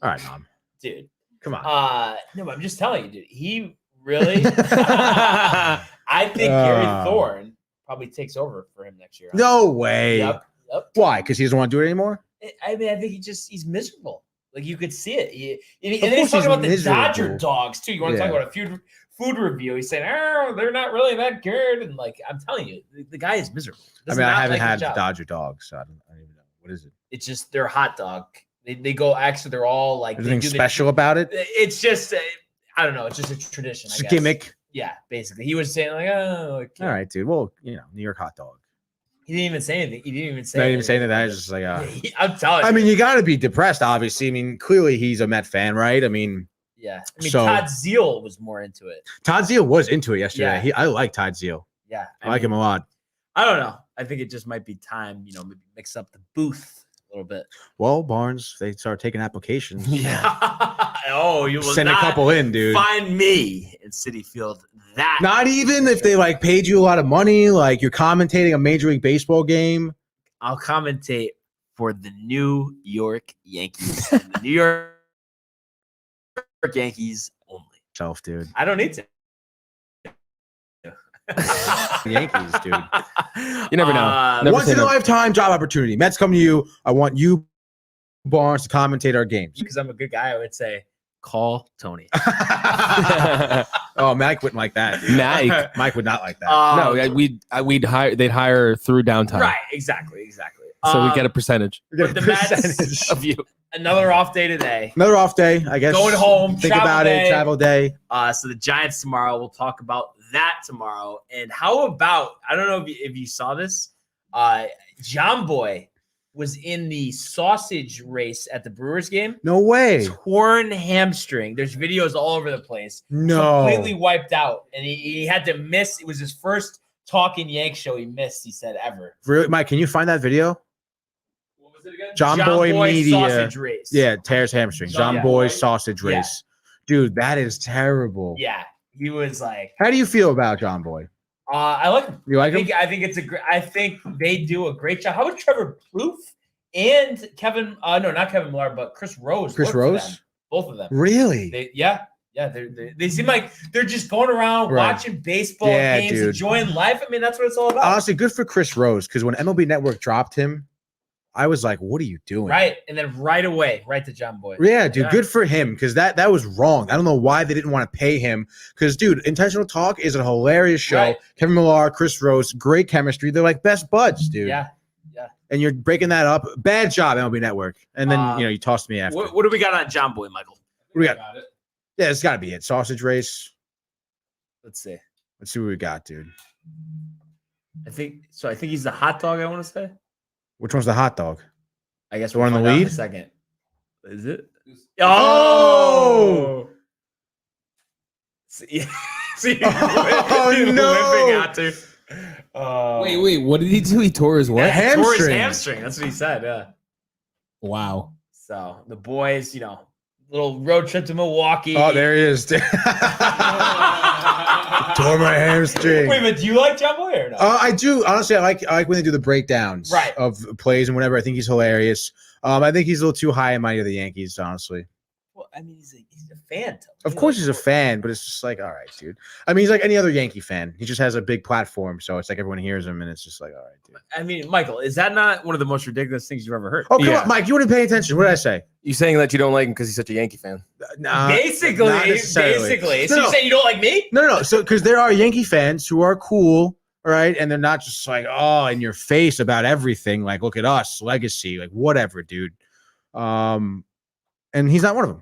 All right, Mom. Dude. Come on. No, but I'm just telling you, dude. He really I think Gary Thorne probably takes over for him next year. No way. Yep. Why? Because he doesn't want to do it anymore? I mean, I think he's miserable. Like you could see it. And then he's talking about the Dodger dogs too. You want to talk about a food review? He's saying, "Oh, they're not really that good." And like I'm telling you, the guy is miserable. I haven't had Dodger dogs, so I don't even know. What is it? It's just their hot dog. They go actually. They're all like anything special about it. It's just I don't know. It's just a tradition. It's a gimmick. Yeah, basically. He was saying like, "Oh, okay." All right, dude. Well, New York hot dog. He didn't even say anything. He didn't even say. Not even saying that. I was just like, I'm telling you. I mean, you got to be depressed, obviously. I mean, clearly he's a Met fan, right? I mean, yeah. I mean, Todd Zeal was more into it. Todd Zeal was into it yesterday. Yeah. I like Todd Zeal. Yeah, I like him a lot. I don't know. I think it just might be time, maybe mix up the booth a little bit. Well, Barnes, they start taking applications. Yeah. You will send a couple in, dude. Find me in Citi Field. Not even if they like paid you a lot of money, like you're commentating a Major League Baseball game. I'll commentate for the New York Yankees. The New York Yankees only. Self, dude. I don't need to. The Yankees, dude. You never know. Once in a lifetime job opportunity. Mets come to you. I want you, Barnes, to commentate our games. Because I'm a good guy, I would say, call Tony. Oh, Mike wouldn't like that. Dude. Mike would not like that. No, we'd hire. They'd hire through Downtime. Right. Exactly. So we get a percentage. The Mets of you. Another off day today. Another off day, I guess. Going home. Think about it. Travel day. So the Giants tomorrow. We'll talk about that tomorrow. And how about? I don't know if you saw this. John Boy was in the sausage race at the Brewers game. No way. Torn hamstring. There's videos all over the place. No. Completely wiped out. And he had to miss. It was his first Talking Yanks show he missed, he said, ever. Really, Mike, can you find that video? What was it again? John Boy Media. Sausage race. Yeah, tears hamstring. John Boy sausage race. Dude, that is terrible. Yeah. He was like. How do you feel about John Boy? I like him. You like him? I think it's I think they do a great job. How about Trevor Plouffe and Kevin? No, not Kevin Millar, but Chris Rose. Chris Rose. Both of them. Really? They seem like they're just going around watching baseball games, enjoying life. I mean, that's what it's all about. Honestly, good for Chris Rose, because when MLB Network dropped him, I was like, what are you doing? Right. And then right away, right to John Boy. Yeah, dude, good for him, because that was wrong. I don't know why they didn't want to pay him, because, dude, Intentional Talk is a hilarious show. Right. Kevin Millar, Chris Rose, great chemistry. They're like best buds, dude. Yeah. And you're breaking that up. Bad job, MLB Network. And then, you tossed me after. What do we got on John Boy, Michael? What do we got? Yeah, it's got to be it. Sausage race. Let's see what we got, dude. I think he's the hot dog, I want to say. Which one's the hot dog? I guess the one in the lead? In a second. Is it? Oh! See, no! Wait. What did he do? He tore his what? Hamstring. Tore his hamstring. That's what he said. Yeah. Wow. So the boys, little road trip to Milwaukee. Oh, there he is. Tore my hamstring. Wait, but do you like John Boy or no? I do. Honestly, I like when they do the breakdowns Right. of plays and whatever. I think he's hilarious. I think he's a little too high and mighty of the Yankees, honestly. Well, I mean, he's a fan. Of course he's a fan, but it's just like, all right, dude. I mean, he's like any other Yankee fan. He just has a big platform, so it's like everyone hears him, and it's just like, all right, dude. I mean, Michael, is that not one of the most ridiculous things you've ever heard? Oh, come on, Mike. You wouldn't pay attention. What did I say? You saying that you don't like him because he's such a Yankee fan? Basically. So you're saying you don't like me? No. So because there are Yankee fans who are cool, right? And they're not just like, oh, in your face about everything. Like, look at us, legacy, like whatever, dude. And he's not one of them.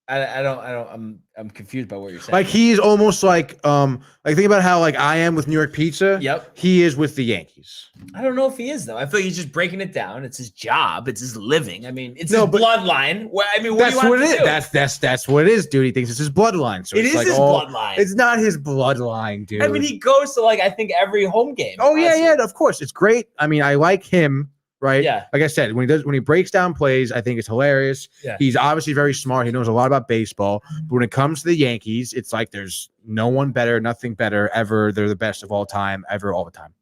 I'm confused by what you're saying. Like he's almost like think about how like I am with New York pizza. Yep. He is with the Yankees. I don't know if he is though. I feel like he's just breaking it down. It's his job. It's his living. I mean, it's his bloodline. I mean, that's what it is. That's what it is, dude. He thinks it's his bloodline. So it is like, his bloodline. It's not his bloodline, dude. I mean, he goes to like I think every home game. Oh yeah, of course. It's great. I mean, I like him. Right. Yeah. Like I said, when he breaks down plays, I think it's hilarious. Yeah. He's obviously very smart. He knows a lot about baseball. But when it comes to the Yankees, it's like there's no one better, nothing better ever. They're the best of all time, ever, all the time.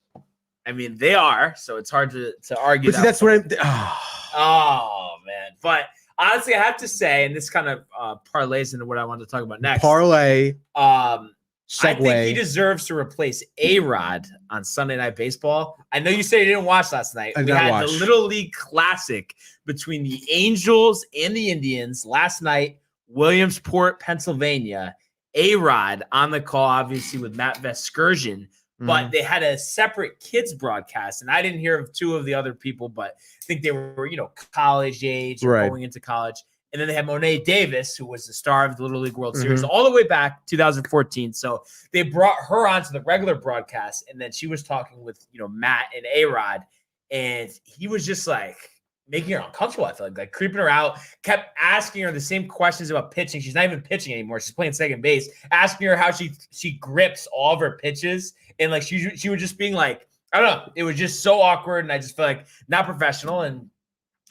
I mean, they are. So it's hard to argue. But see, that's what Oh man. But honestly, I have to say, and this kind of parlays into what I wanted to talk about next. Parlay. Segue. I think he deserves to replace A-Rod on Sunday Night Baseball. I know you said you didn't watch last night. We had the Little League Classic between the Angels and the Indians last night, Williamsport, Pennsylvania. A-Rod on the call, obviously, with Matt Vescursion. But they had a separate kids broadcast, and I didn't hear of two of the other people, but I think they were, college age or going into college. And then they had Monet Davis, who was the star of the Little League World Series all the way back 2014. So they brought her onto the regular broadcast, and then she was talking with Matt and A-Rod, and he was just like making her uncomfortable. I feel like creeping her out, kept asking her the same questions about pitching. She's not even pitching anymore; she's playing second base. Asking her how she grips all of her pitches, and like she was just being like, I don't know. It was just so awkward, and I just feel like not professional. And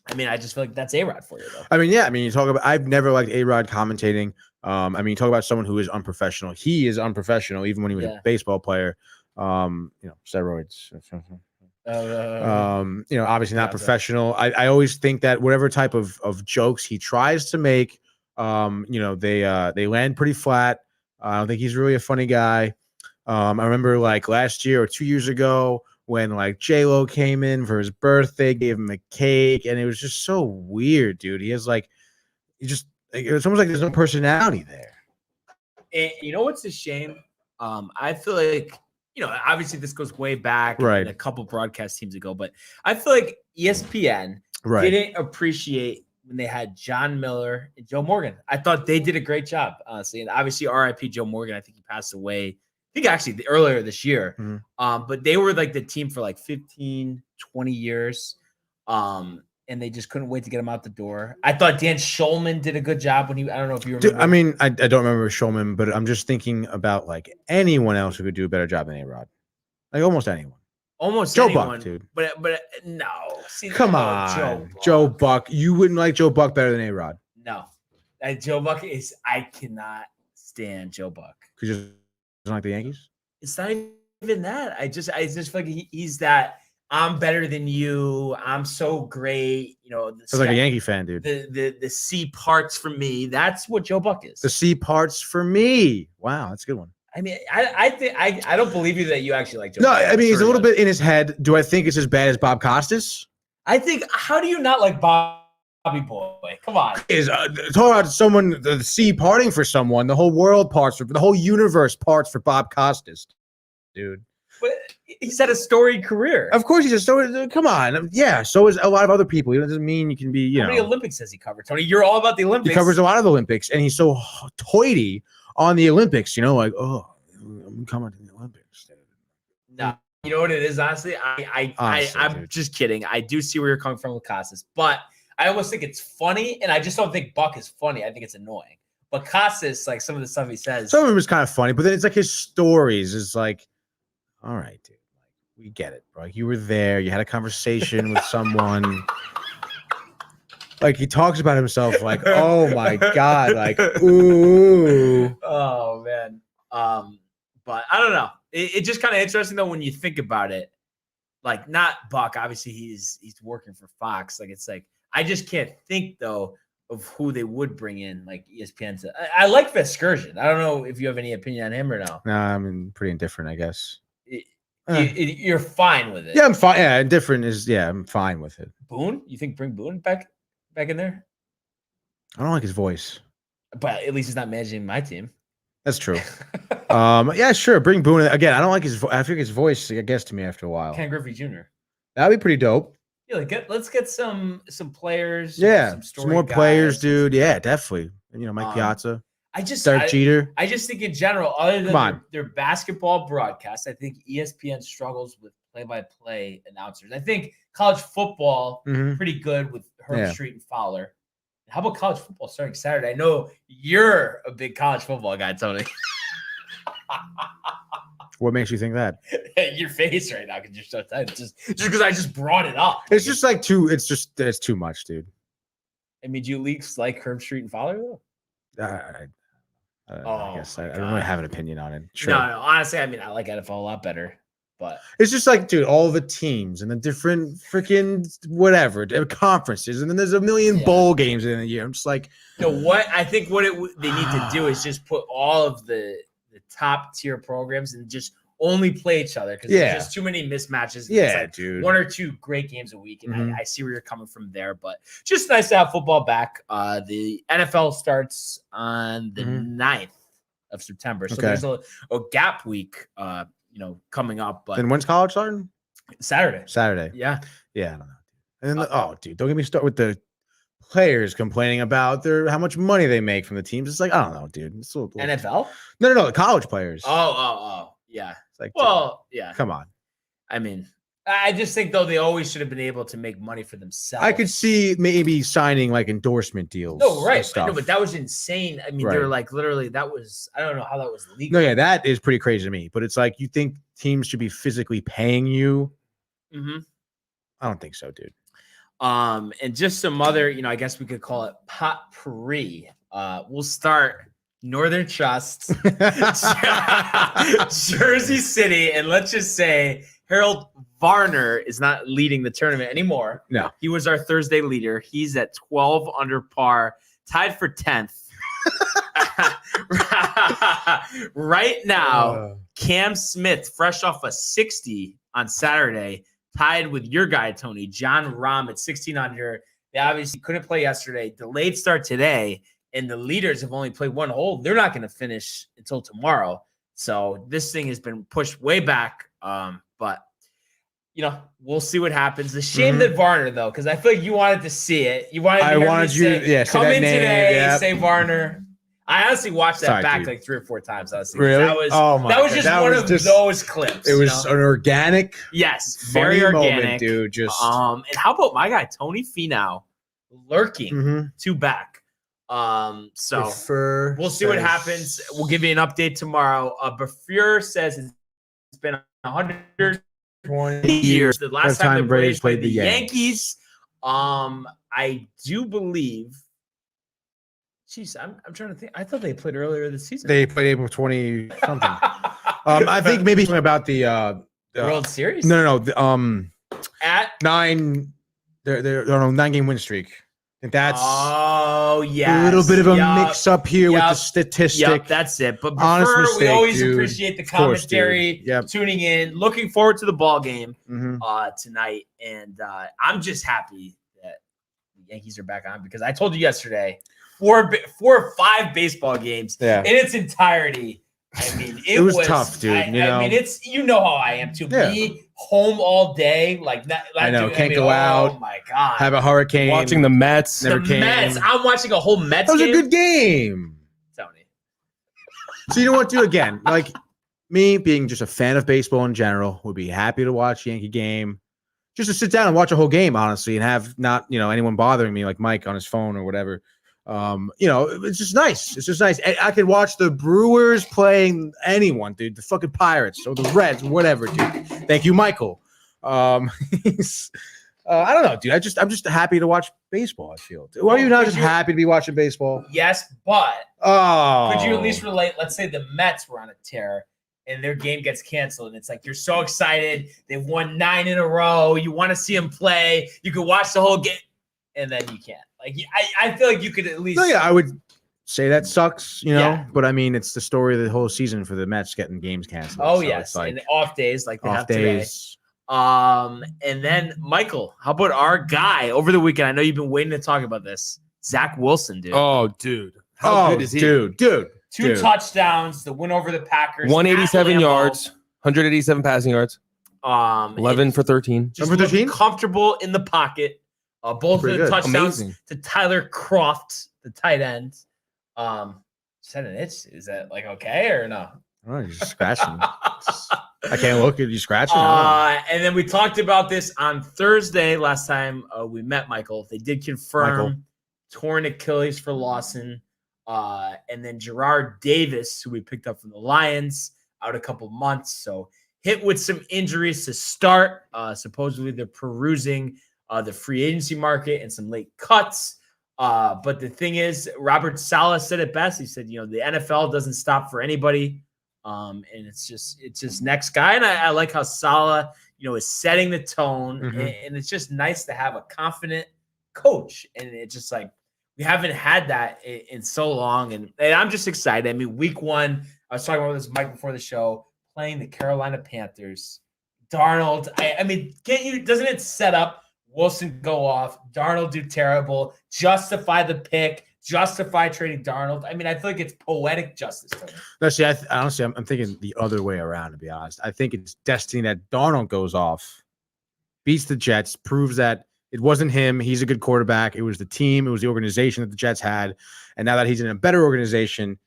I mean, I just feel like that's A-Rod for you, though. I mean, yeah. I mean, you talk about. I've never liked A-Rod commentating. I mean, you talk about someone who is unprofessional. He is unprofessional, even when he was a baseball player. Steroids. Obviously not professional. I always think that whatever type of jokes he tries to make, they land pretty flat. I don't think he's really a funny guy. I remember like last year or 2 years ago when like J-Lo came in for his birthday, gave him a cake, and it was just so weird, dude. He has it's almost like there's no personality there. And you know what's a shame? I feel like, obviously this goes way back, right? A couple broadcast teams ago, but I feel like ESPN didn't appreciate when they had John Miller and Joe Morgan. I thought they did a great job, honestly. And obviously RIP Joe Morgan, I think he passed away, actually earlier this year. But they were like the team for like 15, 20 years. And they just couldn't wait to get him out the door. I thought Dan Schulman did a good job when I don't know if you remember. Dude, I mean, I don't remember Schulman, but I'm just thinking about like anyone else who could do a better job than A-Rod. Like almost anyone. Almost Joe anyone. Buck, dude. But no. See, come on. Joe Buck. You wouldn't like Joe Buck better than A-Rod. No. Joe Buck I cannot stand Joe Buck. Because you doesn't like the Yankees? It's not even that. I just feel like he's that I'm better than you. I'm so great. Sounds like a Yankee fan, dude. The C parts for me. That's what Joe Buck is. The C parts for me. Wow, that's a good one. I mean, I think I don't believe you that you actually like Joe. No, Buck. I mean he's a little bit in his head. Do I think it's as bad as Bob Costas? I think. How do you not like Bobby Boy? Come on. Talk about someone the C parting for someone. The whole world parts for the whole universe parts for Bob Costas, dude. But he's had a storied career. Of course, he's a storied. Come on, yeah. So is a lot of other people. It doesn't mean you can be. How many Olympics has he covered, Tony? You're all about the Olympics. He covers a lot of Olympics, and he's so toity on the Olympics. Like, oh, I'm coming to the Olympics. No, you know what it is. Honestly, I'm just kidding. I do see where you're coming from with Costas, but I almost think it's funny, and I just don't think Buck is funny. I think it's annoying. But Costas, like some of the stuff he says, some of them is kind of funny, but then it's like his stories is like. All right, dude. We get it, bro. You were there. You had a conversation with someone. Like he talks about himself like, oh my God, like, ooh. Oh man. But I don't know. It's just kind of interesting though when you think about it. Like not Buck, obviously he's working for Fox. Like it's like I just can't think though of who they would bring in like ESPN to. I like Vescursion. I don't know if you have any opinion on him or no. No, I'm pretty indifferent, I guess. You're fine with it. Yeah, I'm fine. Yeah, indifferent is I'm fine with it. Boone? You think bring Boone back in there? I don't like his voice. But at least he's not managing my team. That's true. Yeah, sure. Bring Boone again. I don't like his. I think his voice gets to me after a while. Ken Griffey Jr. That'd be pretty dope. Yeah, let's get some players. Yeah, some more players, dude. Yeah, definitely. Mike Piazza. Derek Jeter. I just think in general, other than their basketball broadcast, I think ESPN struggles with play-by-play announcers. I think college football pretty good with Herb Street and Fowler. How about college football starting Saturday? I know you're a big college football guy, Tony. What makes you think that? Your face right now because you're so tight. Just because I just brought it up. It's just like it's too much, dude. I mean, do you leaks like Herb Street and Fowler though? I guess I don't really have an opinion on it. Sure. No, honestly, I mean, I like NFL a lot better. But it's just like, dude, all the teams and the different freaking whatever conferences, and then there's a million bowl games in a year. I'm just like, what I think they need to do is just put all of the top tier programs and just only play each other because there's just too many mismatches. Yeah, like dude, 1 or 2 great games a week, and I see where you're coming from there. But just nice to have football back. The NFL starts on the 9th of September, so there's a gap week. Coming up. But then when's college starting? Saturday. Yeah, I don't know. And then dude, don't get me started with the players complaining about how much money they make from the teams. It's like, I don't know, dude. It's NFL? No, the college players. Oh, yeah. It's like, yeah. Come on. I mean, I just think though they always should have been able to make money for themselves. I could see maybe signing like endorsement deals. No, right. No, but that was insane. I mean, they were like literally I don't know how that was legal. No, yeah, that is pretty crazy to me. But it's like you think teams should be physically paying you. I don't think so, dude. And just some other, I guess we could call it potpourri. We'll start Northern Trust, Jersey City, and let's just say Harold Varner is not leading the tournament anymore. No. He was our Thursday leader. He's at 12 under par, tied for 10th. Right now, Cam Smith, fresh off a 60 on Saturday, tied with your guy, Tony, John Rahm at 16 under. They obviously couldn't play yesterday. Delayed start today, and the leaders have only played one hole. They're not going to finish until tomorrow. So this thing has been pushed way back. But, we'll see what happens. The shame that Varner, though, because I feel like you wanted to see it. You wanted to come in today and say Varner. I honestly watched that back like 3 or 4 times. Honestly. Really? That was just one of those clips. It was an organic, very organic, moment, dude. Just and how about my guy Tony Finau lurking 2 back? So we'll see what happens. We'll give you an update tomorrow. Bafure says it's been 120 years. The last time the Braves played the Yankees. I do believe. Jeez, I'm trying to think. I thought they played earlier this season. They played April 20 something. I think maybe something about the World Series. No. At 9, they're on a 9-game win streak. I think that's a little bit of a mix up here with the statistic. Yep, that's it. But honest mistake, we always dude. appreciate the commentary, tuning in, looking forward to the ball game tonight, and I'm just happy that the Yankees are back on because I told you yesterday. 4 or 5 baseball games in its entirety. I mean, it was tough, dude. I mean, it's how I am too. Be home all day, I know, can't go out. Oh my god, have a hurricane. Watching the Mets. Mets. I'm watching a whole Mets. That was a good game, Tony. So you know what, dude? Again, like me being just a fan of baseball in general, would be happy to watch a Yankee game. Just to sit down and watch a whole game, honestly, and have not anyone bothering me like Mike on his phone or whatever. It's just nice. It's just nice. I could watch the Brewers playing anyone, dude. The fucking Pirates or the Reds, whatever, dude. Thank you, Michael. I don't know, dude. I'm just happy to watch baseball. I feel. Are you not just happy to be watching baseball? Yes, but Oh, could you at least relate? Let's say the Mets were on a tear and their game gets canceled, and it's like you're so excited. They've won 9 in a row. You want to see them play. You could watch the whole game, and then you can't. Like I feel like you could at least. No, yeah, I would say that sucks, Yeah. But I mean, it's the story of the whole season for the Mets getting games canceled. Oh so yes, it's like and off days like they off have days. today. And then Michael, how about our guy over the weekend? I know you've been waiting to talk about this. Zack Wilson, dude. Oh, dude. How good is he? Dude. 2 touchdowns, the win over the Packers. 187 at Lambeau. yards, 187 passing yards, 11 for 13. Just Number 13? looked comfortable in the pocket. Both of Pretty the good. touchdowns Amazing. to Tyler Croft, the tight end. Said an itch. Is that like okay or no? Oh, you're just scratching. I can't look at you scratching. I And then we talked about this on Thursday last time we met Michael. They did confirm Michael. torn Achilles for Lawson. And then Gerard Davis, who we picked up from the Lions, out a couple months. So hit with some injuries to start. Supposedly they're perusing the free agency market and some late cuts. But the thing is, Robert Saleh said it best. He said, the NFL doesn't stop for anybody. And it's just next guy. And I like how Saleh, is setting the tone. And it's just nice to have a confident coach. And it's just like, we haven't had that in so long. And I'm just excited. I mean, week 1, I was talking about this Mike before the show, playing the Carolina Panthers. Darnold, I mean, doesn't it set up Wilson go off, Darnold do terrible, justify the pick, justify trading Darnold? I mean, I feel like it's poetic justice to me. No, see, honestly, I'm thinking the other way around, to be honest. I think it's destiny that Darnold goes off, beats the Jets, proves that it wasn't him. He's a good quarterback. It was the team. It was the organization that the Jets had. And now that he's in a better organization,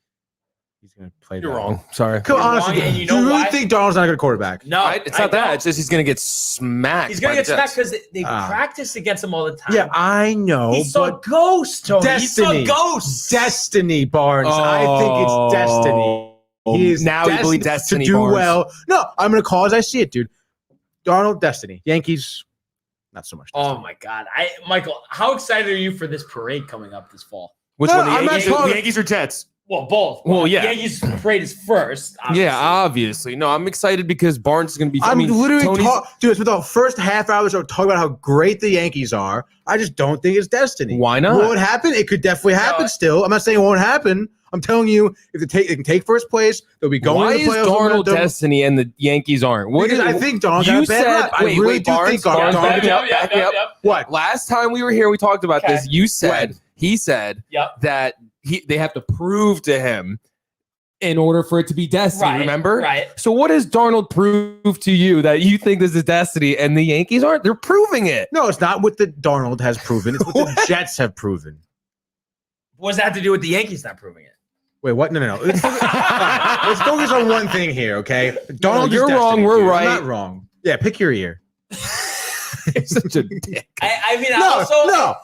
he's going to play. You're wrong. Sorry. Come on, honestly, and do you really think Darnold's not a good quarterback? No, It's not that. It's just he's going to get smacked. He's going to by get the Jets. smacked because they practice against him all the time. Yeah, I know. He saw but ghosts, Tony. destiny. He saw ghosts. Destiny, Barnes. I think it's destiny. He is Now you believe destiny, to do Barnes. well. No, I'm going to call as I see it, dude. Darnold, destiny. Yankees, not so much. Oh my God, Michael, how excited are you for this parade coming up this fall? Which No, one? I'm not The talking- Yankees or Jets? Well, both. Well, yeah. Yankees parade is first. Obviously. Yeah, obviously. No, I'm excited because Barnes is going to be. I'm literally Tony's- dude, for the first half hour of the show, talking about how great the Yankees are. I just don't think it's destiny. Why not? Will it happen? It could definitely happen still. I'm not saying it won't happen. I'm telling you, if they can take first place, they'll be going Why to the is playoffs. Darnold destiny and the Yankees aren't? Because I think Darnold got you a bad said? rap. I Wait, really wait, do Barnes, think Barnes, Darnold. back me up, back me up. What? Last time we were here, we talked about Okay. this. You said he said Yep. that they have to prove to him in order for it to be destiny. Right, remember? right. So what does Darnold prove to you that you think this is destiny and the Yankees aren't? They're proving it. No, it's not what the Darnold has proven. It's what the Jets have proven. What does that have to do with the Yankees not proving it? Wait, what? No. Let's focus on one thing here, okay? Darnold, you're is destiny, wrong, we're dude. right. I'm not wrong. Yeah, pick your ear. You're such a dick. I mean, No.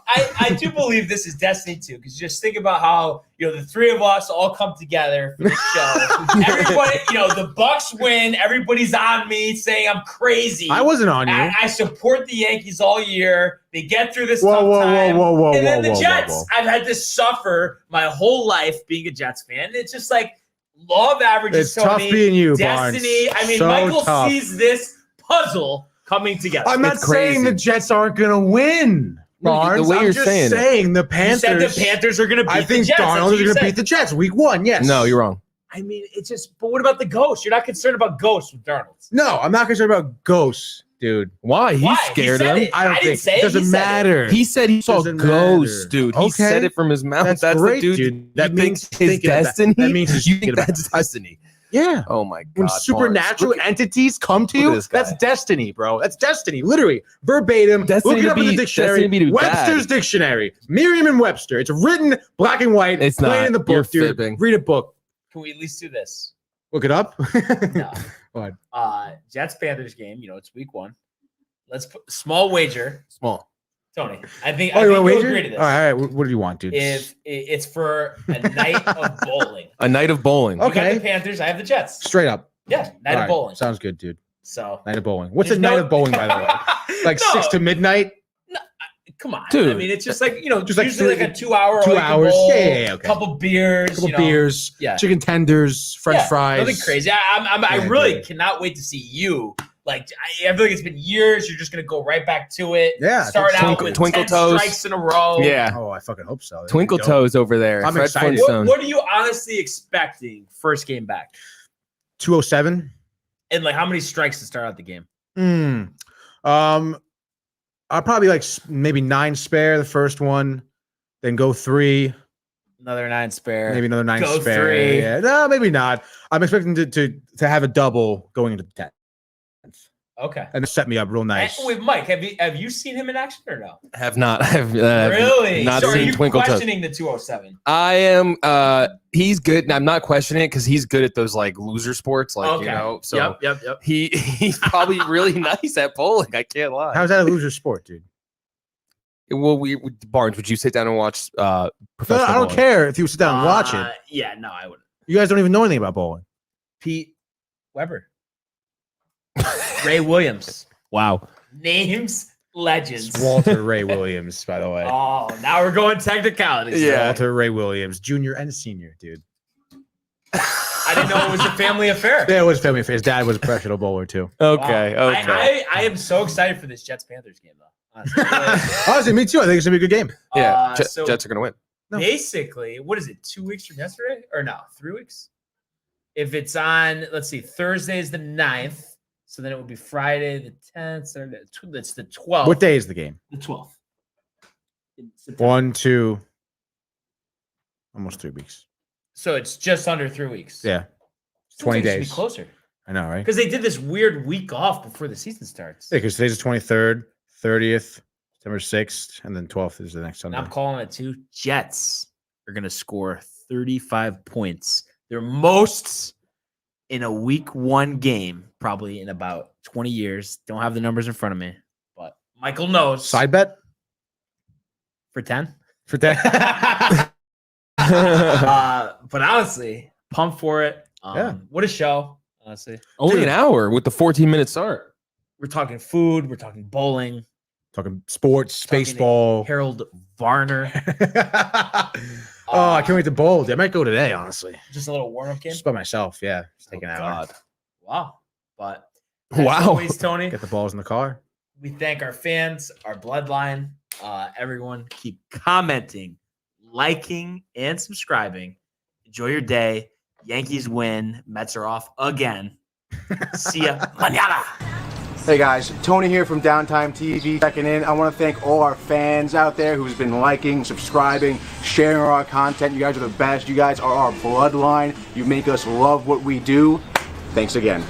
I do believe this is destiny too, because just think about how the 3 of us all come together for this show. Everybody, the Bucks win. Everybody's on me saying I'm crazy. I wasn't on you. I support the Yankees all year. They get through this Whoa, tough whoa, time. whoa, whoa, and then whoa, the whoa, Jets. whoa. I've had to suffer my whole life being a Jets fan. It's just like law of averages. It's tough Tony, being you, destiny. Barnes. I mean, So Michael tough. sees this puzzle coming together. I'm not It's crazy. saying the Jets aren't going to win, No, Barnes. the way I'm you're just saying it. the You Panthers. said the Panthers are going to beat I think the Jets. That's Darnold what is you going to said. beat the Jets week 1. Yes. No, you're wrong. I mean, it's just. But what about the ghost? You're not concerned about ghosts with Darnold. No, I'm not concerned about ghosts, dude. Why? He's Why? scared He of said them. it. I don't I didn't think say it it. doesn't He said it. matter. He said he saw Doesn't ghosts, matter. dude. He Okay. said it from his mouth. That's That's great, the dude. That That means means his thinking about that. destiny. That means he's you think thinking about that's destiny. Yeah. Oh my god! When Barnes. supernatural Look at- entities come to look at you, this guy. that's destiny, bro. That's destiny, literally, verbatim. Destiny Look it to up in be- the dictionary. destiny to be Webster's bad. dictionary, Merriam-Webster. It's written black and white. It's plain not. in the You're book, dude. fibbing. Read a book. Can we at least do this? Look it up. No. What? Jets Panthers game. It's week 1. Let's put small wager, Small. Tony. I think Oh, you you'll want to wager? agree to this. All right. What do you want, dude? If it's for a night of bowling. A night of bowling. You got Okay. the Panthers. I have the Jets. Straight up. Yeah, night All of right. bowling. Sounds good, dude. So Night of bowling. What's There's a night no- of bowling, by the way? Like No. 6 to midnight? come on, Dude. I mean, it's just like Just like usually like a 2 hour, 2 hours. bowl, Okay. couple beers, beers, yeah. chicken tenders, French fries. Nothing crazy. I Yeah, really dude. cannot wait to see you. Like, I feel like it's been years. You're just gonna go right back to it. Yeah, Start out Twinkle- with Twinkle 10 Toes. strikes in a row. Yeah. Oh, I fucking hope so. Twinkle That'd be dope. Toes over there. I'm Fred excited. Flintstone. What are you honestly expecting first game back? 207. And like, how many strikes to start out the game? I'll probably like maybe 9 spare the first one, then go 3, Another 9 spare. maybe another 9 Go spare. 3. Yeah, no, maybe not. I'm expecting to have a double going into the 10th, Okay. and set me up real nice. And wait, Mike, have you seen him in action or no? Have not. Have Really? not So are seen you Twinkle Toes. questioning the 207? I am. He's good, and I'm not questioning it because he's good at those like loser sports, like Okay. So Yep. he's probably really nice at bowling. I can't lie. How's that a loser sport, dude? Well, Barnes, would you sit down and watch No, professional? I don't bowling? care if you sit down and watch it. Yeah, no, I wouldn't. You guys don't even know anything about bowling. Pete Weber. Ray Williams. Wow. Names, legends. It's Walter Ray Williams, by the way. Oh, now we're going technicalities. Yeah. Walter Ray Williams, junior and senior, dude. I didn't know it was a family affair. Yeah, it was family affair. His dad was a professional bowler too. Okay. Wow. Okay. I am so excited for this Jets Panthers game, though. Honestly. Honestly, me too. I think it's gonna be a good game. Yeah. So Jets are gonna win. No. basically, what is it? 2 weeks from yesterday, or no? 3 weeks? If it's on, let's see, Thursday is the 9th, so then it would be Friday the 10th. Or that's the 12th. What day is the game? The 12th. In September. 1, 2, almost 3 weeks. So it's just under 3 weeks. Yeah, Still 20 thinks it should days. Be closer I know, right? because they did this weird week off before the season starts. Yeah, because today's the 23rd, 30th, September 6th, and then 12th is the next And Sunday. I'm calling it too. Jets are going to score 35 points. Their most in a week 1 game, probably in about 20 years. Don't have the numbers in front of me, but Michael knows. Side bet For 10. for that. But honestly, pumped for it. Yeah. What a show, honestly. Only an hour with the 14-minute start. We're talking food. We're talking bowling. Talking sports, Talking baseball. Harold Varner. Oh, I can't wait to bowl. I might go today, honestly. Just a little warm-up game. Just by myself. Yeah, just take an hour. God. Wow. But as Wow. always, Tony, Get the balls in the car. we thank our fans, our bloodline, everyone. Keep commenting, liking, and subscribing. Enjoy your day. Yankees win. Mets are off again. See ya. Mañana. Hey guys, Tony here from Downtime TV checking in. I want to thank all our fans out there who's been liking, subscribing, sharing our content. You guys are the best. You guys are our bloodline. You make us love what we do. Thanks again.